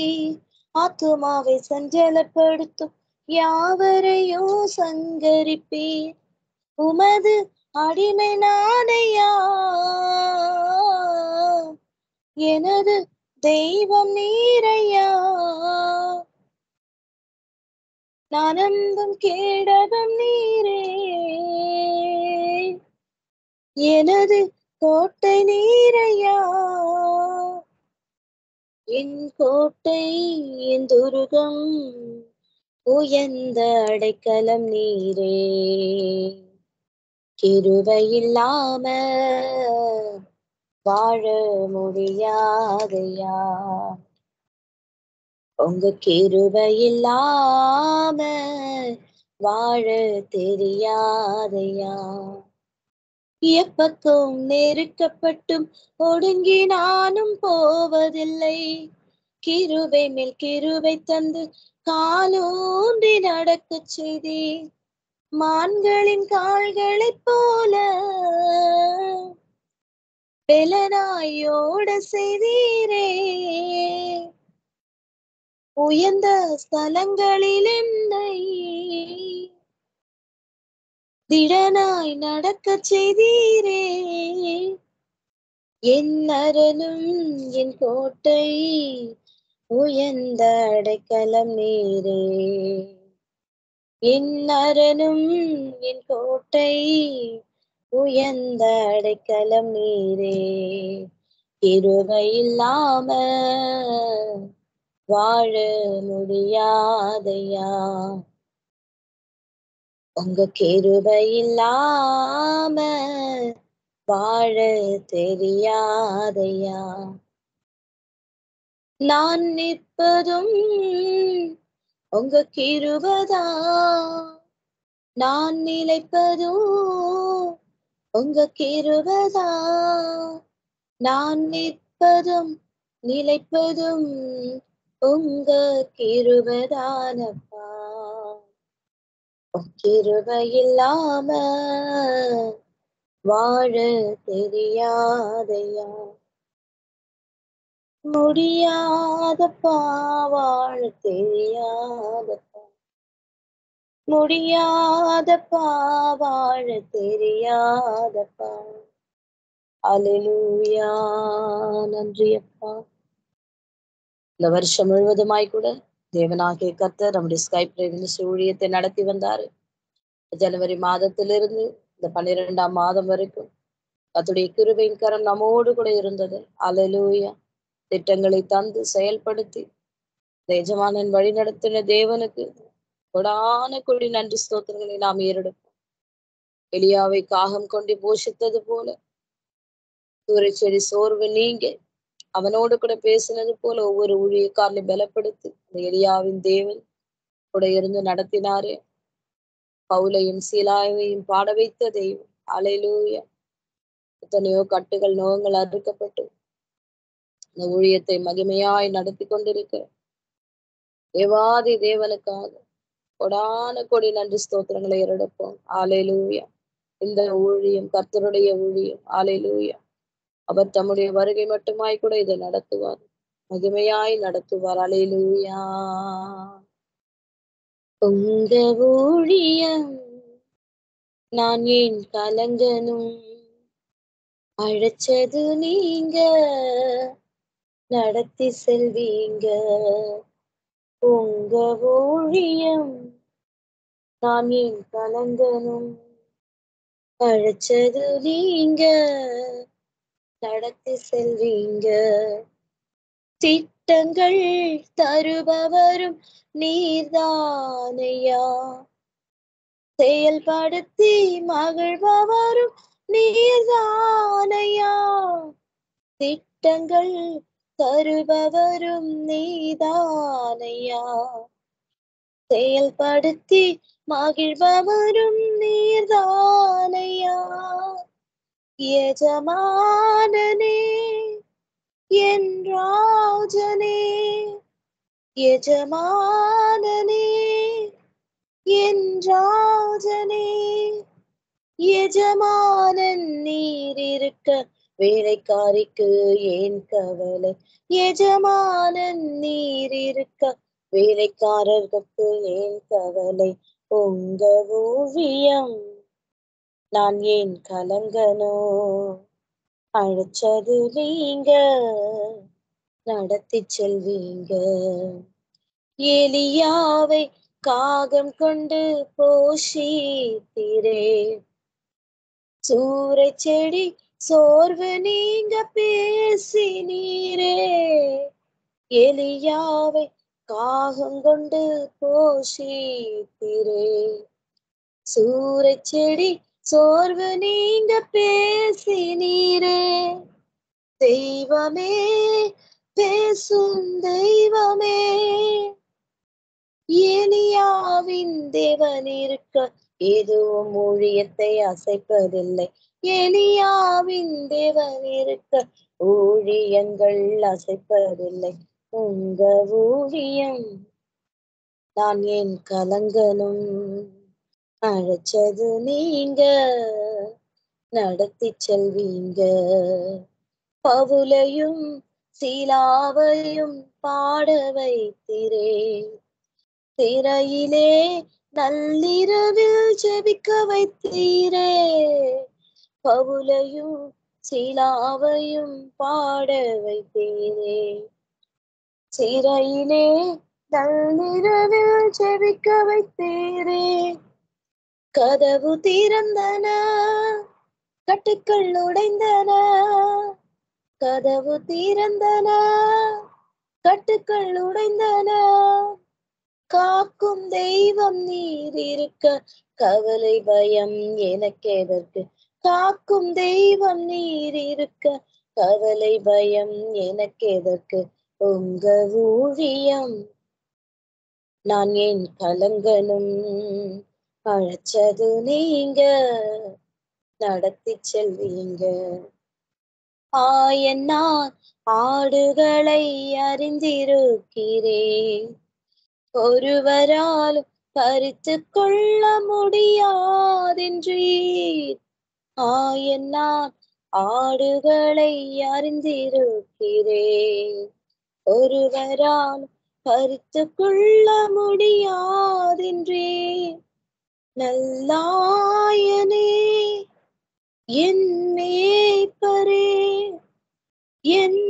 Speaker 2: ஆத்துமாவை சஞ்சலப்படுத்தும் யாவரையும் சங்கரிப்பே. உமது அடிமை நானையா, எனது தெய்வம் நீரையா. நானந்தும் கேடகம் நீரே, எனது கோட்டை நீரையா. என் கோட்டை என் துருகம் உயர்ந்த அடைக்கலம் நீரே. கிருபை இல்லாம வாழ முடியாதையா, உங்க கிருபை இல்லாம வாழ தெரியாதையா. எப்பக்கம் நெருக்கப்பட்டும் ஒடுங்கி நானும் போவதில்லை, கிருபை மேல் கிருபை தந்து காலூன்றி நடக்கச் செய்தே. மான்களின் கால்களைப் போல பெலனாயோட செய்தீரே. உயர்ந்த ஸ்தலங்களில் என்னை திடனாய் நடக்க செய்தீரே. என் அரணும் என் கோட்டை, உயர்ந்த அடைக்கலம் நீரே. என் அரணும் என் கோட்டை, உயர்ந்த அடைக்கலம் நீரே. கிருபை இல்லாம வாழ முடியாதையா, உங்க கிருபை இல்லாம வாழ தெரியாதையா. நான் நிற்பதும் உங்க கிருபதா, நான் நிலைப்பதும் உங்க கிருபதா. நான் நிற்பதும் நிலைப்பதும் உங்க கிருபதானப்பா. கிருபை இல்லாம வாழ தெரியாதையா, முடியாதப்பா வாழ தெரியாதப்பா, முடியாதப்பா வாழ தெரியாதப்பா. அல்லேலூயா. நன்றி அப்பா. இந்த வருஷம் முழுவதுமாய் கூட தேவனாகிய கர்த்தர் நம்முடைய ஸ்கைப் ஊழியத்தை நடத்தி வந்தாரு. ஜனவரி மாதத்திலிருந்து இந்த 12ஆம் மாதம் வரைக்கும் கர்த்தருடைய கிருபையின் கரம் நம்மோடு கூட இருந்தது. அல்லேலூயா. திட்டங்களை தந்து செயல்படுத்தி எஜமானன் வழி நடத்தின தேவனுக்கு கொடான கொடி நன்றி ஸ்தோத்திரங்களை நாம் ஏறெடுப்போம். எலியாவை காகம் கொண்டு போஷித்தது போல சூறைச்செடி சோர்வு நீங்க அவனோடு கூட பேசினது போல ஒவ்வொரு ஊழியக்காரனை பலப்படுத்தி அந்த எலியாவின் தேவன் கூட இருந்து நடத்தினாரே. பவுலையும் சீலாவையும் பாட வைத்த தெய்வம். அல்லேலூயா. எத்தனையோ கட்டுகள் நோகங்கள் அறுக்கப்பட்டு இந்த ஊழியத்தை மகிமையாய் நடத்தி கொண்டிருக்க தேவாதி தேவனுக்காக கொடான கொடி நன்றி ஸ்தோத்திரங்களை ஏறெடுப்போம். அல்லேலூயா. இந்த ஊழியம் கர்த்தருடைய ஊழியம். அல்லேலூயா. அவர் தம்முடைய வருகை மட்டுமாய் கூட இதை நடத்துவார், மகிமையாய் நடத்துவார். அல்லேலூயா. உங்க ஊழியம் நான் ஏன் கலங்கனும், அழைச்சது நீங்க நடத்தி செல்வீங்க. உங்க ஊழியம் நான் ஏன் கலங்கனும், அழைச்சது நீங்க நடத்தி செல்வீங்க. திட்டங்கள் தருபவரும் நீர்தானையா, செயல்படுத்தி மகிழ்பவரும் நீர்தானையா. திட்டங்கள் தருபவரும் நீதானையா, செயல்படுத்தி மகிழ்பவரும் நீர்தானையா. எஜமானனே என் ராஜனே, எஜமானனே என் ராஜனே. எஜமானன் நீர் இருக்க வேலைக்காரிக்கு ஏன் கவலை, எஜமானன் நீர் இருக்க வேலைக்காரர்களுக்கு ஏன் கவலை. உங்க ஊழியம் நான் ஏன் கலங்கனோ, அழைச்சது நீங்க நடத்தி செல்வீங்க. எலியாவை காகம் கொண்டு போஷித்தீரே, சூறை செடி சோர்வு நீங்க பேசினீரே. எலியாவை காகம் கொண்டு போஷித்தீரே, சூறை செடி சோர்வு நீங்க பேசினீரே. தெய்வமே பேசும் தெய்வமே, எலியாவின் தேவன் இருக்க எதுவும் ஊழியத்தை அசைப்பதில்லை. எலியாவின் தேவன் இருக்க ஊழியங்கள் அசைப்பதில்லை. உங்க ஊழியம் நான் ஏன் கலங்கனும், அழைச்சது நீங்க நடத்தி செல்வீங்க. பவுலையும் சீலாவையும் பாட வைத்திரே, சிறையிலே நள்ளிரவில் ஜெபிக்க வைத்தீரே, பவுலையும் சீலாவையும் பாட வைத்தீரே. சிறையிலே நள்ளிரவில் ஜெபிக்க வைத்தீரே, கதவு திறந்தன, கட்டுக்கள் உடைந்தன, கதவு திறந்தன, கட்டுக்கள் உடைந்தன. காக்கும் தெய்வம் நீர் இருக்க கவலை பயம் எனக்கு எதற்கு? காக்கும் தெய்வம் நீர் இருக்க கவலை பயம் எனக்கு எதற்கு? உங்க ஊழியம் நான் ஏன் கலங்கனும்? அழைச்சது நீங்க, நடத்தி செல்வீங்க. நான் ஆடுகளை அறிந்திருக்கிறேன், ஒருவரால் பறித்து கொள்ள முடியாதென்றீர். நான் ஆடுகளை அறிந்திருக்கிறேன், ஒருவரால் பறித்து கொள்ள முடியாதென்றீர். நல்லாயனே என் மேய்ப்பரே, என்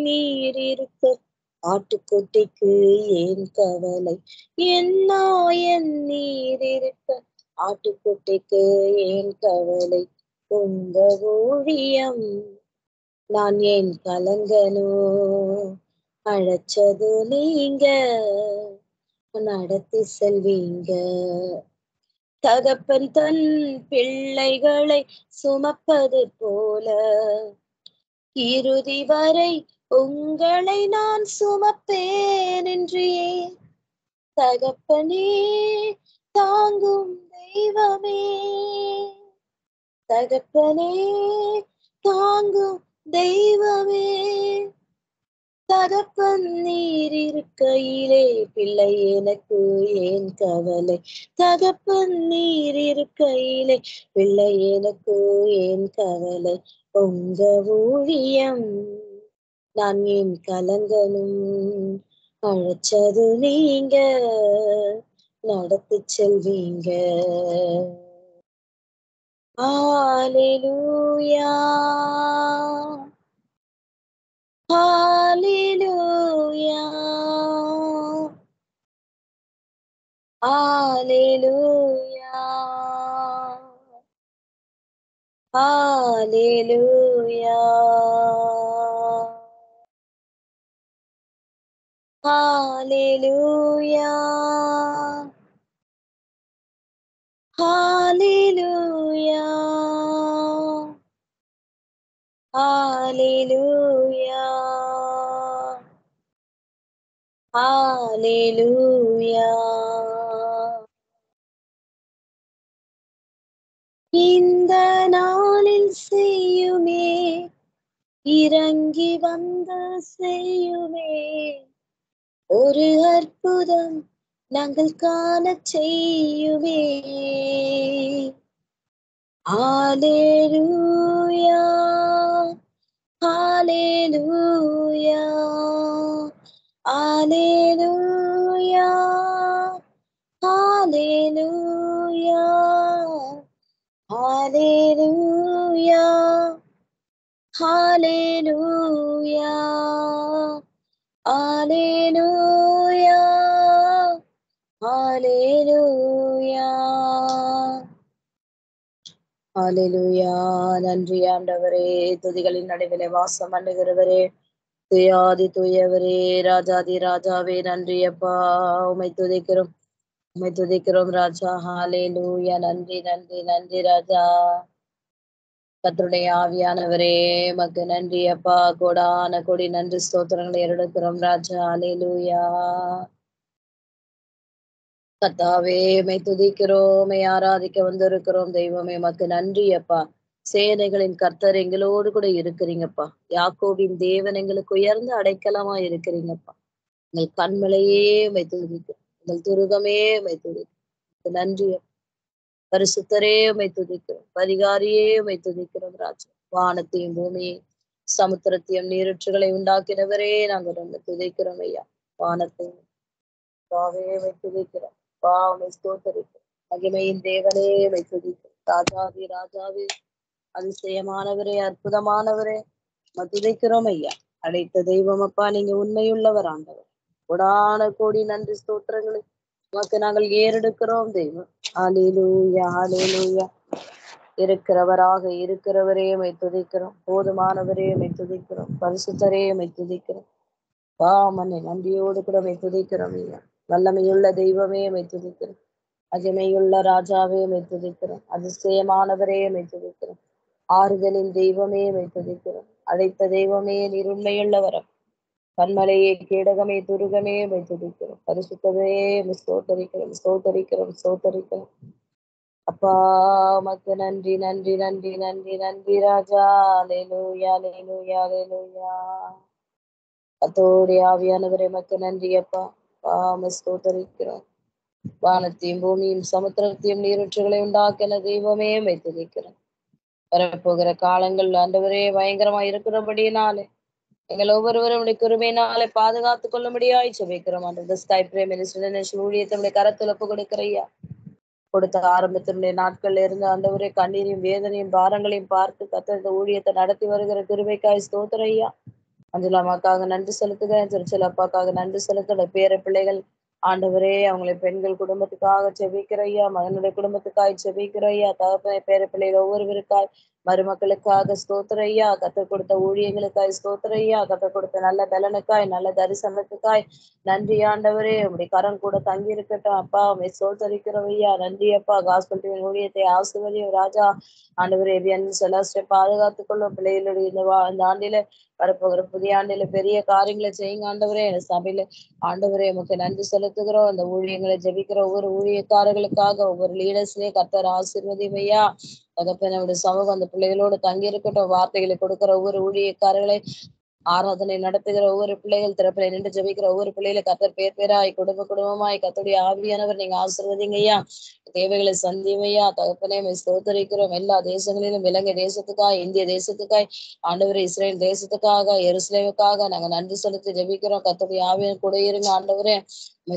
Speaker 2: நீர் இருக்க ஆட்டுக்குட்டிக்கு ஏன் கவலை? என் நீர் இருக்க ஆட்டுக்குட்டிக்கு ஏன் கவலை? உங்க ஊழியம் நான் ஏன் கலங்கனோ? அழைச்சது நீங்க, நடத்தி செல்வீங்க. தகப்பன் தன் பிள்ளைகளை சுமப்பது போல இறுதி வரை உங்களை நான் சுமப்பேன் என்றே. தகப்பனே தாங்கும் தெய்வமே, தகப்பனே தாங்கும் தெய்வமே. தகப்பன் நீர் இருக்கையிலே பிள்ளை எனக்கு ஏன் கவலை? தகப்பன் நீர் இருக்கையிலே பிள்ளை எனக்கு ஏன் கவலை? உங்க ஊழியம் நான் ஏன் கலங்கனும்? அழைச்சது நீங்க, நடத்தி செல்வீங்க. ஹalleluya, ஹalleluya, ஹalleluya, ஹalleluya, ஹalleluya, ஹalleluya, ஹalleluya, ஹalleluya. இந்த நாளில் செய்யுமே, இறங்கி வந்து செய்யுமே, ஒரு அற்புதம் நாங்கள் காண செய்யுமே. ஹalleluya, ஹalleluya, ஹalleluya, ஹalleluya, ஹalleluya, ஹalleluya, ஹalleluya, ஹalleluya, ஹalleluya. நன்றி ஆண்டவரே, துதிகளின் நடுவிலே வாசம் பண்ணுகிறவரே, துயாதி துயவரே, ராஜாதி ராஜாவே, நன்றி அப்பா. உம்மை துதிக்கிறோம், உம்மை துதிக்கிறோம் ராஜா. ஹalleluya. நன்றி நன்றி நன்றி ராஜா. கர்த்தருடைய ஆவியானவரே, மக்கு நன்றி அப்பா. கோடான கோடி நன்றி ஸ்தோத்திரங்களை எடுக்கிறோம் ராஜா. ஹalleluya. கர்த்தாவே, உம்மை துதிக்கிறோம், உம்மை ஆராதிக்க வந்திருக்கிறோம் தெய்வமே, மக்கு நன்றி அப்பா. சேனைகளின் கர்த்தர் எங்களோடு கூட இருக்கிறீங்கப்பா. யாக்கோபின் தேவன் எங்களுக்கு உயர்ந்த அடைக்கலமா இருக்கிறீங்கப்பா. எங்கள் கண்மலையே உம்மை துதிக்கிறோம், எங்கள் துருகமே உம்மை துதிக்கிறோம். நன்றி பரிசுத்தரே உம்மை துதிக்கிறோம், பரிகாரியே உம்மை துதிக்கிறோம் ராஜா. வானத்தையும் பூமியை சமுத்திரத்தையும் நீரூற்றுகளை உண்டாக்கினவரே, நாங்கள் உம்மை துதிக்கிறோம் ஐயா. வானத்தையும் உம்மை துதிக்கிறோம், அப்பா உம்மை ஸ்தோத்தரிக்கிறோம். மகிமையின் தேவனே உம்மை துதிக்கிறோம். ராஜாதி ராஜாவே, அதிசயமானவரே, அற்புதமானவரே, உம்மை துதிக்கிறோம் ஐயா. அழைத்த தெய்வம் அப்பா, நீங்க உண்மையுள்ளவர் ஆண்டவர். கொடான கோடி நன்றி ஸ்தோத்திரங்களை உமக்கு நாங்கள் ஏறெடுக்கிறோம் தெய்வம். ஹalleluya ஹalleluya. இருக்கிறவராக இருக்கிறவரே உம்மை துதிக்கிறோம். போதுமானவரே உம்மை துதிக்கிறோம். பரிசுத்தரே உம்மை துதிக்கிறோம். மன்னை நன்றியோடு கூட உம்மை துதிக்கிறோம் ஐயா. வல்லமையுள்ள தெய்வமே உம்மை துதிக்கிறோம். மகிமையுள்ள ராஜாவே உம்மை துதிக்கிறோம். அதிசயமானவரே உம்மை துதிக்கிறோம். ஆறுதலின் தெய்வமே உம்மை துதிக்கிறோம். அழைத்த தெய்வமே நீர் உண்மையுள்ளவரம். கண்மலையே, கேடகமே, துருகமே உம்மை துதிக்கிறோம். பரிசுத்தமே உம்மை ஸ்தோத்தரிக்கிறோம் ஸ்தோத்தரிக்கிறோம் ஸ்தோத்தரிக்கிறோம். அப்பா உமக்கு நன்றி நன்றி நன்றி நன்றி நன்றி ராஜா. அல்லேலூயா அல்லேலூயா அல்லேலூயா. கர்த்தருடைய ஆவியானவரே உமக்கு நன்றி அப்பா. உம்மை ஸ்தோத்தரிக்கிறோம். வானத்தையும் பூமியும் சமுத்திரத்தையும் நீரூற்றுகளை உண்டாக்கின தெய்வமே உம்மை துதிக்கிறோம். வரப்போகிற காலங்கள் ஆண்டவரே பயங்கரமா இருக்கிறபடினாலே எங்கள் ஒவ்வொருவரும் உடைய கிருபையினாலே பாதுகாத்துக் கொள்ளும்படியாய் ஜெபிக்கிறோம். அந்த ஸ்கை பிரே மினிஸ்டர் ஊழியத்தை கரத்தில் ஒப்பு கொடுக்கிறையா. கொடுத்த ஆரம்பத்தினுடைய நாட்கள்ல இருந்து ஆண்டவரே கண்ணீரையும் வேதனையும் பாரங்களையும் பார்த்து கர்த்தர் இந்த ஊழியத்தை நடத்தி வருகிற கிருபைக்காய் ஸ்தோத்திரம் ஐயா. அஞ்சலா அம்மாக்காக நன்றி செலுத்துகிறேன். திருச்சல் அப்பாக்காக நன்றி செலுத்த பேர பிள்ளைகள் ஆண்டவரே அவங்களை பெண்கள் குடும்பத்துக்காக செபிக்கிறையா. மகனுடைய குடும்பத்துக்காய் செபிக்கிறையா. தகப்பனை பேர பிள்ளைகள் ஒவ்வொருவருக்காய் மருமக்களுக்காக ஸ்தோத்திரையா. கற்றுக் கொடுத்த ஊழியங்களுக்காய் ஸ்தோத்திரையா. கற்றுக் கொடுத்த நல்ல பலனுக்காய் நல்ல தரிசனத்துக்காய் நன்றி ஆண்டவரே. உங்களுடைய கரம் கூட தங்கி இருக்கட்டும் அப்பா. உண்மை ஸ்தோத்தரிக்கிறவையா. நன்றி அப்பா. காஸ்பல் ஊழியத்தை ஆசிர்வதியும் ராஜா. ஆண்டவரே செலாஸ்டை பாதுகாத்துக் கொள்ளும் பிள்ளைகளுடைய இந்த ஆண்டில வரப்போகிற புதிய ஆண்டில பெரிய காரியங்களை செய்யுங்க ஆண்டவரே. சபையில ஆண்டவரே உமக்கு நன்றி செலுத்துகிறோம். அந்த ஊழியங்களை ஜெபிக்கிற ஒவ்வொரு ஊழியக்காரர்களுக்காக ஒவ்வொரு லீடர்ஸ்லயே கர்த்தர் ஆசீர்வதிமையா. தகப்பனுடைய சமூகம் அந்த பிள்ளைகளோடு தங்கி இருக்கட்டும். வார்த்தைகளை கொடுக்கிற ஒவ்வொரு ஊழியக்காரர்களை ஆராதனை நடத்துகிற ஒவ்வொரு பிள்ளைகள் திறப்பில நின்று ஜெபிக்கிற ஒவ்வொரு பிள்ளைகளை கர்த்தர் பேர் பேராய் குடும்பமாய் கர்த்தருடைய ஆவியானவர் நீங்க ஆசீர்வதிங்க ஐயா. தேவைகளை சந்திமையா. தகப்பனே ஸ்தோத்தரிக்கிறோம். எல்லா தேசங்களிலும் இலங்கை தேசத்துக்காய், இந்திய தேசத்துக்காய், ஆண்டவரே இஸ்ரேல் தேசத்துக்காக, எருசலேமுக்காக நாங்க நன்றி செலுத்தி ஜெபிக்கிறோம். கர்த்தருடைய ஆவியான கூட இருங்க ஆண்டவரே.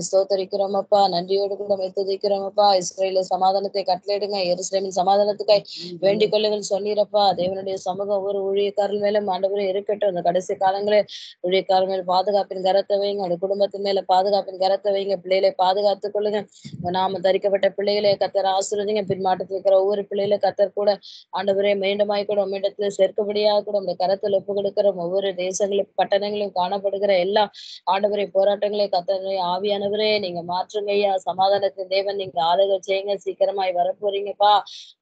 Speaker 2: ஸ்தோத்தரிக்கிறோம் அப்பா. நன்றியோடு கூட துதிக்கிறோம் அப்பா. இஸ்ரேல சமாதானத்தை கட்டளையிடுங்க. எருசலேமின் சமாதானத்துக்காய் வேண்டிக் கொள்ளுங்கள் சொன்னீரப்பா. தேவனுடைய சமூகம் ஒவ்வொரு ஊழியக்காரர்கள் மேலும் ஆண்டவரே இருக்கட்டும். அந்த கடைசி காலங்களே ஊழியக்காரர் மேல் பாதுகாப்பின் கரத்தை வைங்க. அந்த குடும்பத்தின் மேல பாதுகாப்பின் கரத்தை வைங்க. பிள்ளைகளை பாதுகாத்துக் கொள்ளுங்க. நாம தரிக்கப்பட்ட பிள்ளைகளை கர்த்தர் ஆசீர்வதிங்க. பின்மாற்றத்தில் இருக்கிற ஒவ்வொரு பிள்ளைகளை கர்த்தர் கூட ஆண்டவரே மீண்டுமாய் கூட உம்மிடத்துல சேர்க்கபடியாக கூட உங்க கரத்தில் ஒப்பு கொடுக்கிற ஒவ்வொரு தேசங்களும் பட்டணங்களும் காணப்படுகிற எல்லா ஆண்டவரை போராட்டங்களை கர்த்தரை ஆவியானவரே நீங்க மாற்றுங்க ஐயா. சமாதானத்தின் தேவன் நீங்க ஆளுகை செய்யுங்க. சீக்கிரமாய் வரப்போறீங்கப்பா.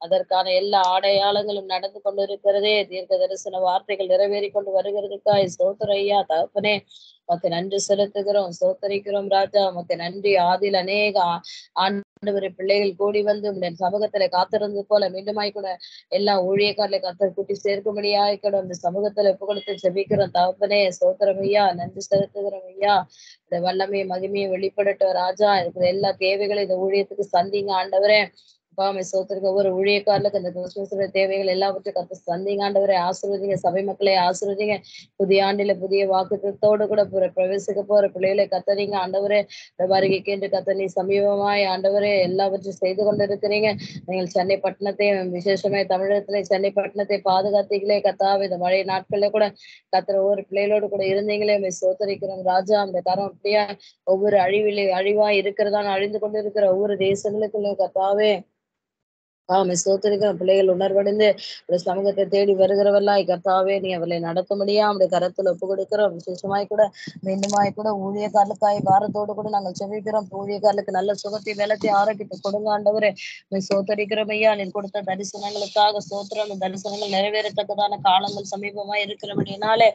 Speaker 2: அதற்கான எல்லா அடையாளங்களும் நடந்து கொண்டு இருக்கிறதே. தீர்க்க தரிசன வார்த்தைகள் நிறைவேறி கொண்டு வருகிறதுக்காய் ஸ்தோத்திரம் ஐயா. தகப்பனே உமக்கு நன்றி செலுத்துகிறோம். ஸ்தோத்தரிக்கிறோம் ராஜா. உமக்கு நன்றி. ஆதில் அநேக ஆண்டவரை பிள்ளைகள் கூடி வந்து உடைய சமூகத்துல காத்திருந்தது போல மீண்டுமாய் கூட எல்லா ஊழியக்காரர்களை கர்த்தர் கூட்டி சேர்க்கும்படியாய் கூட அந்த சமூகத்துல ஒப்பு கொடுத்து ஜெபிக்கிறோம். தகப்பனே ஸ்தோத்திரம் ஐயா. நன்றி செலுத்துகிறோம் ஐயா. இந்த வல்லமையை மகிமையை வெளிப்படட்டும் ராஜா. இருக்கிற எல்லா தேவைகளும் இந்த ஊழியத்துக்கு சந்திங்க ஆண்டவரே. சோத்திருக்க ஒவ்வொரு ஊழியக்காரர்களுக்கு இந்த கிறிஸ்துமஸ் தேவைகள் எல்லாவற்றையும் கத்து சந்திங்க ஆண்டவரை. ஆசீர்வதிங்க. சபை மக்களை ஆசீர்வதிங்க. புதிய ஆண்டில புதிய வாக்குத்தத்தோடு கூட பிரவேசிக்க போற பிள்ளைகளை கத்தறீங்க ஆண்டவரே. வருகைக்கு என்று கத்தனி சமீபமாய் ஆண்டவரே எல்லாவற்றையும் செய்து கொண்டிருக்கிறீங்க. நீங்கள் சென்னை பட்டணத்தை விசேஷமாய் தமிழகத்திலே சென்னை பட்டணத்தை பாதுகாத்தீங்களே கத்தாவே. இந்த மழை நாட்கள்ல கூட கத்துற ஒவ்வொரு பிள்ளைகளோடு கூட இருந்தீங்களே சோத்தரிக்கிறோம் ராஜா. அந்த தரம் அப்படியா ஒவ்வொரு அழிவாய் இருக்கிறதான அழிந்து கொண்டிருக்கிற ஒவ்வொரு தேசங்களுக்குள்ள கத்தாவே ஸ்தோத்திரிக்கிற பிள்ளைகள் உணர்வடைந்து சமூகத்தை தேடி வருகிறவர்களாய் கர்த்தாவே நீ அவளை நடத்த முடியாம அவருடைய கரத்துல ஒப்பு கொடுக்கிறோம். விசேஷமாய் கூட மீண்டுமாய் கூட ஊழியக்காரர்களுக்காய் பாரத்தோடு கூட நாங்கள் செபிக்கிறோம். ஊழியக்காரர்களுக்கு நல்ல சுகத்தை வேலத்தை ஆரோக்கியத்தை கொடுங்க ஆண்டவரே. சோத்தரிக்கிறோம் ஐயா. நீ கொடுத்த தரிசனங்களுக்காக சோத்திரம். தரிசனங்கள் நிறைவேறத்தக்கதான காலங்கள் சமீபமாய் இருக்கிறபடினாலே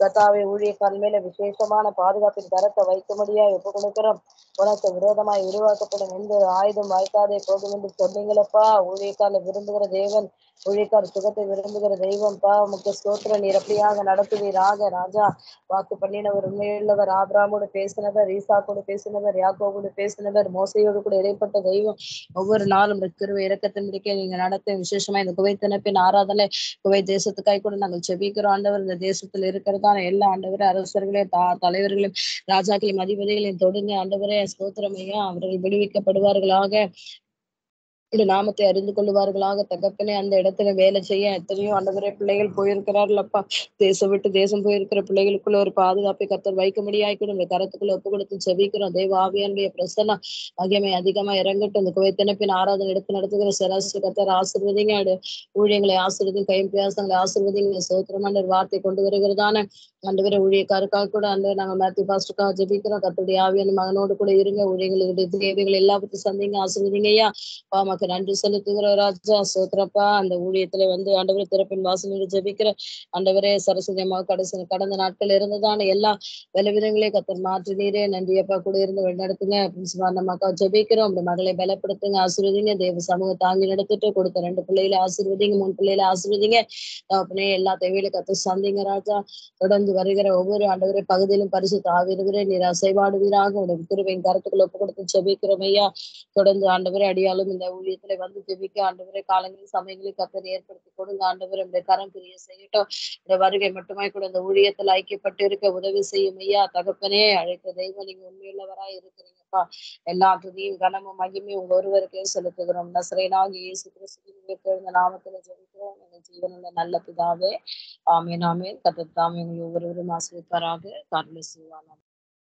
Speaker 2: கர்த்தாவே ஊழியக்காரன் மேல விசேஷமான பாதுகாப்பின் கரத்தை வைக்கும்படியா ஒப்பு கொடுக்கிறோம். உனக்கு விரோதமாய் உருவாக்கப்படும் எந்த ஆயுதம் வாய்க்காதே போகும் என்று சொன்னீங்களப்பா. ஊழியக்காரனை விரும்புகிற தேவன், ஊழியக்கார சுகத்தை விரும்புகிற தெய்வம். பா முக்கிய ஸ்தோத்திரம். நீர் எப்படியாக நடத்துவீராக ராஜா. வாக்கு பண்ணினவர், உண்மையுள்ளவர், ஆபிரகாமோடு பேசினவர், ஈசாக்கோடு பேசினவர், யாக்கோபோடு பேசினவர், மோசையோடு கூட இடைப்பட்ட தெய்வம். ஒவ்வொரு நாளும் கிருபை இரக்கத்தின் முடிக்க நீங்க நடத்த விசேஷமா இந்த குவைத் தினப்பின் ஆராதனை குவைத் தேசத்துக்காய் கூட நாங்கள் செபிக்கிறோம் ஆண்டவர். இந்த தேசத்தில் இருக்கிறதான எல்லா ஆண்டவரே அரசர்களையும் தலைவர்களையும் ராஜாக்களையும் அதிபதிகளையும் தொடுங்க ஆண்டவரே. ஸ்தோத்திரம் ஐயா. அவர்கள் விடுவிக்கப்படுவார்களாக, இந்த நாமத்தை அறிந்து கொள்வார்களாக. தகப்பனே, அந்த இடத்துல வேலை செய்ய எத்தனையோ ஆண்டவரே பிள்ளைகள் போயிருக்கிறார்கள் அப்பா. தேசம் விட்டு தேசம் போயிருக்கிற பிள்ளைகளுக்குள்ள ஒரு பாதுகாப்பை கர்த்தர் வைக்க முடியாய்க்கூட இந்த கரத்துக்குள்ள ஒப்பு கொடுத்து செபிக்கிறோம். தெய்வ ஆவியானுடைய பிரசன்னம் மகிமை அதிகமா இறங்கட்டும். இந்த குவைத்தினப்பின் ஆராதனை எடுத்து நடத்துகிற சராசரி கர்த்தர் ஆசீர்வதிங்க. ஊழியங்களை ஆசீர்வதிங்க, கையும் பிரயாசங்களை ஆசீர்வதிங்க. சோத்திரமான ஒரு வார்த்தை கொண்டு வருகிறதான ஆண்டவரே ஊழியக்காருக்காக கூட ஆண்டவர் நாங்கள் மேத்யூ பாஸ்டருக்காக ஜெபிக்கிறோம். கர்த்தருடைய ஆவியான மகனோடு கூட இருங்க. ஊழியர்களுடைய தேவைகள் எல்லாத்தையும் சந்திங்க, ஆசீர்வதிங்க ஐயா. பாமக்கு நன்றி செலுத்துகிற ராஜா. சோத்திரப்பா. அந்த ஊழியத்துல ஆண்டவரே திறப்பின் வாசல் ஜெபிக்கிற ஆண்டவரே சரஸ்வதி அம்மா கடந்த நாட்கள் இருந்ததான எல்லா பலவீனங்களே கர்த்தர் மாற்றினீரே. நன்றியப்பா. கூட இருந்து வழிநடத்துங்க. அம்மாக்கா ஜெபிக்கிறோம். அந்த மகளை பலப்படுத்துங்க, ஆசீர்வதிங்க. தேவ சமூகம் தாங்கி நடத்திட்டு கொடுத்த 2 பிள்ளைகளை ஆசீர்வதிங்க, 3 பிள்ளைகளை ஆசீர்வதிங்க. அப்படியே எல்லா தேவையில கர்த்தர் சந்திங்க ராஜா. தொடர்ந்து வருகிற ஒவ்வொரு ஆண்டவரே பகுதியிலும் பரிசுத்த ஆவியானவரே நீர் அசைவாடுவீராக. உடைய கிருபையின் கருத்துக்களை ஒப்பு கொடுத்து ஜெபிக்கிறோம் ஐயா. தொடர்ந்து ஆண்டவரே அடியாலும் இந்த ஊழியத்துல வந்து ஜெபிக்க ஆண்டவரே காலங்களில் சமயங்களில் கர்த்தர் ஏற்படுத்தி கொடுங்க ஆண்டவரே. இந்த கரம் கிரியை செய்யட்டும். இந்த வருகை மட்டுமாய் கூட இந்த ஊழியத்தில் ஐக்கியப்பட்டு இருக்க உதவி செய்யும் ஐயா. தகப்பனே, அழைத்த தெய்வம் நீங்க உண்மையுள்ளவராய் இருக்கிறீங்கப்பா. எல்லா துதியும் கனமும் மகிமையும் உங்க ஒருவருக்கே செலுத்துகிறோம். நசரேயனாகிய இயேசு கிறிஸ்துவின் நாமத்துல ஜெபிக்கிறோம் எங்கள் ஜீவனுள்ள நல்ல பிதாவே. ஆமென் ஆமென். கர்த்தர் தாமே உங்கள் ஒவ்வொருவரும் ஆசீர்வதிப்பாராக. God bless you all.